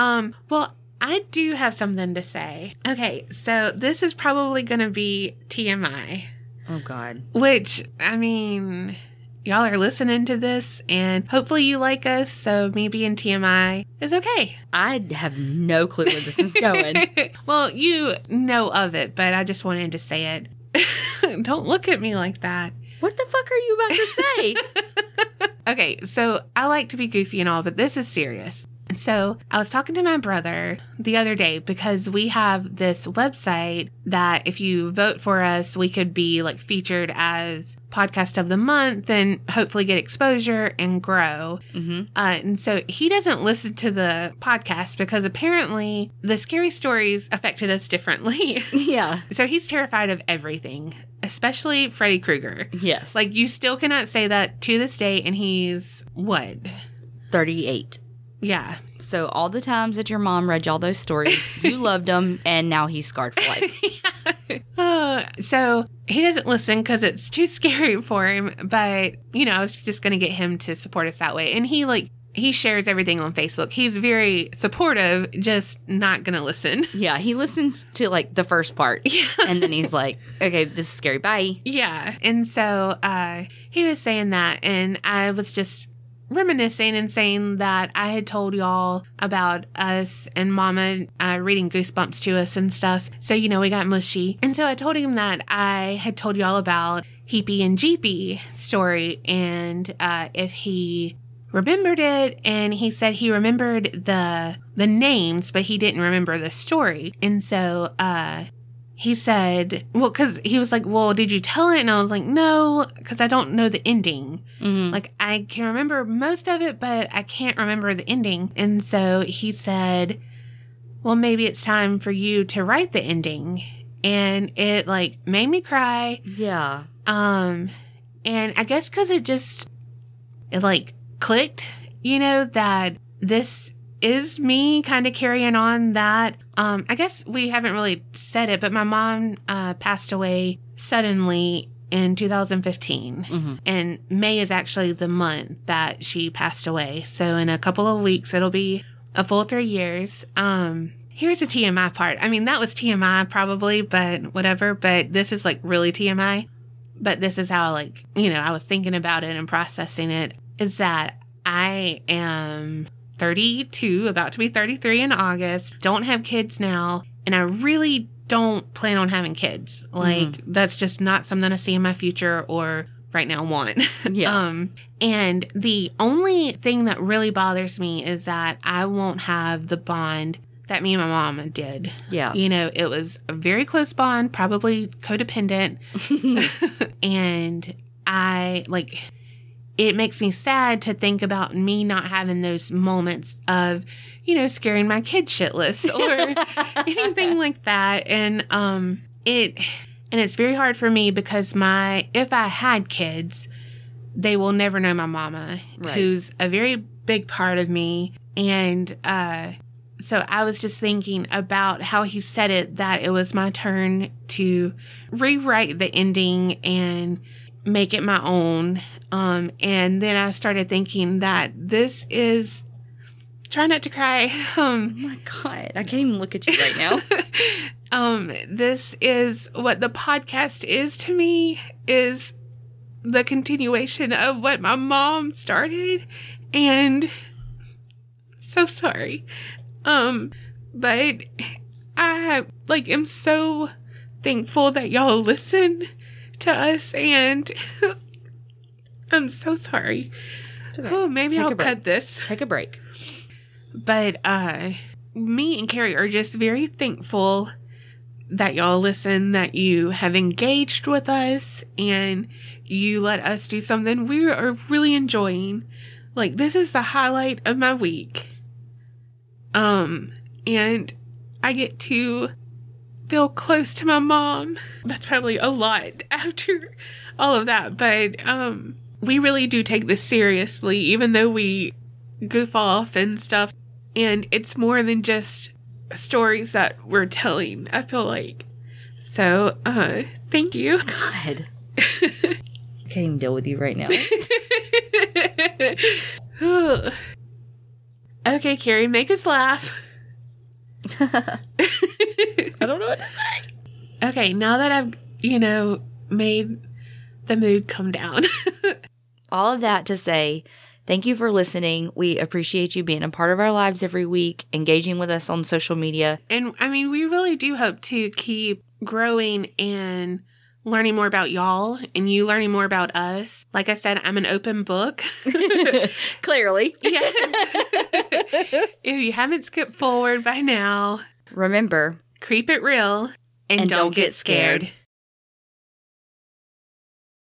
Well, I do have something to say. Okay, so this is probably going to be TMI. oh God. Which, I mean, y'all are listening to this, and hopefully you like us, so me being TMI is okay. I have no clue where this is going. Well, you know of it, but I just wanted to say it. Don't look at me like that. What the fuck are you about to say? Okay, so I like to be goofy and all, but this is serious. And so I was talking to my brother the other day because we have this website that if you vote for us, we could be like featured as podcast of the month and hopefully get exposure and grow. Mm-hmm. And so he doesn't listen to the podcast because apparently the scary stories affected us differently. Yeah. So he's terrified of everything, especially Freddy Krueger. Yes. Like, you still cannot say that to this day, and he's, what? 38. Yeah. So all the times that your mom read y'all those stories, you loved them, and now he's scarred for life. So he doesn't listen because it's too scary for him, but, I was just going to get him to support us that way. And he shares everything on Facebook. He's very supportive, just not going to listen. Yeah, he listens to, like, the first part. Yeah. And then he's like, okay, this is scary, bye. Yeah. And so he was saying that, and I was just reminiscing and saying that I had told y'all about us and Mama reading Goosebumps to us and stuff. So, we got mushy. And so I told him that I had told y'all about Heapy and Jeepy story, and if he remembered it, and he said he remembered the names, but he didn't remember the story. And so he said, well, because he was like, well, did you tell it? And I was like, no, because I don't know the ending. Mm-hmm. Like, I can remember most of it, but I can't remember the ending. And so he said, well, maybe it's time for you to write the ending. And it, like, made me cry. Yeah. And I guess because it like, clicked, that this is me kind of carrying on that. I guess we haven't really said it, but my mom passed away suddenly in 2015. Mm-hmm. And May is actually the month that she passed away. So in a couple of weeks, it'll be a full 3 years. Here's the TMI part. I mean, that was TMI probably, but whatever. But this is like really TMI. But this is how, like, I was thinking about it and processing it, is that I am 32, about to be 33 in August, don't have kids now, and I really don't plan on having kids. Like, that's just not something I see in my future or right now want. Yeah. And the only thing that really bothers me is that I won't have the bond that me and my mom did. Yeah. It was a very close bond, probably codependent. And it makes me sad to think about me not having those moments of, scaring my kids shitless or anything like that. And it's very hard for me because if I had kids, they will never know my mama, right, who's a very big part of me. And So I was just thinking about how he said it, that it was my turn to rewrite the ending and make it my own. And then I started thinking that this is... Try not to cry. Oh my God. I can't even look at you right now. This is what the podcast is to me, is the continuation of what my mom started. And so sorry. But I am so thankful that y'all listen to us, and I'm so sorry. Okay. Oh, maybe I'll cut this. Take a break. But me and Kerri are just very thankful that y'all listen, that you have engaged with us, and you let us do something we are really enjoying. This is the highlight of my week. And I get to feel close to my mom. That's probably a lot after all of that, but we really do take this seriously, even though we goof off and stuff. And it's more than just stories that we're telling, I feel like. So, thank you. God. I can't even deal with you right now. Okay, Kerri, make us laugh. I don't know what to say. Okay, now that I've, made the mood come down. All of that to say, thank you for listening. We appreciate you being a part of our lives every week, engaging with us on social media. And, we really do hope to keep growing and learning more about y'all, and you learning more about us. Like I said, I'm an open book. Clearly. Yes. If you haven't skipped forward by now, remember, creep it real and don't get scared.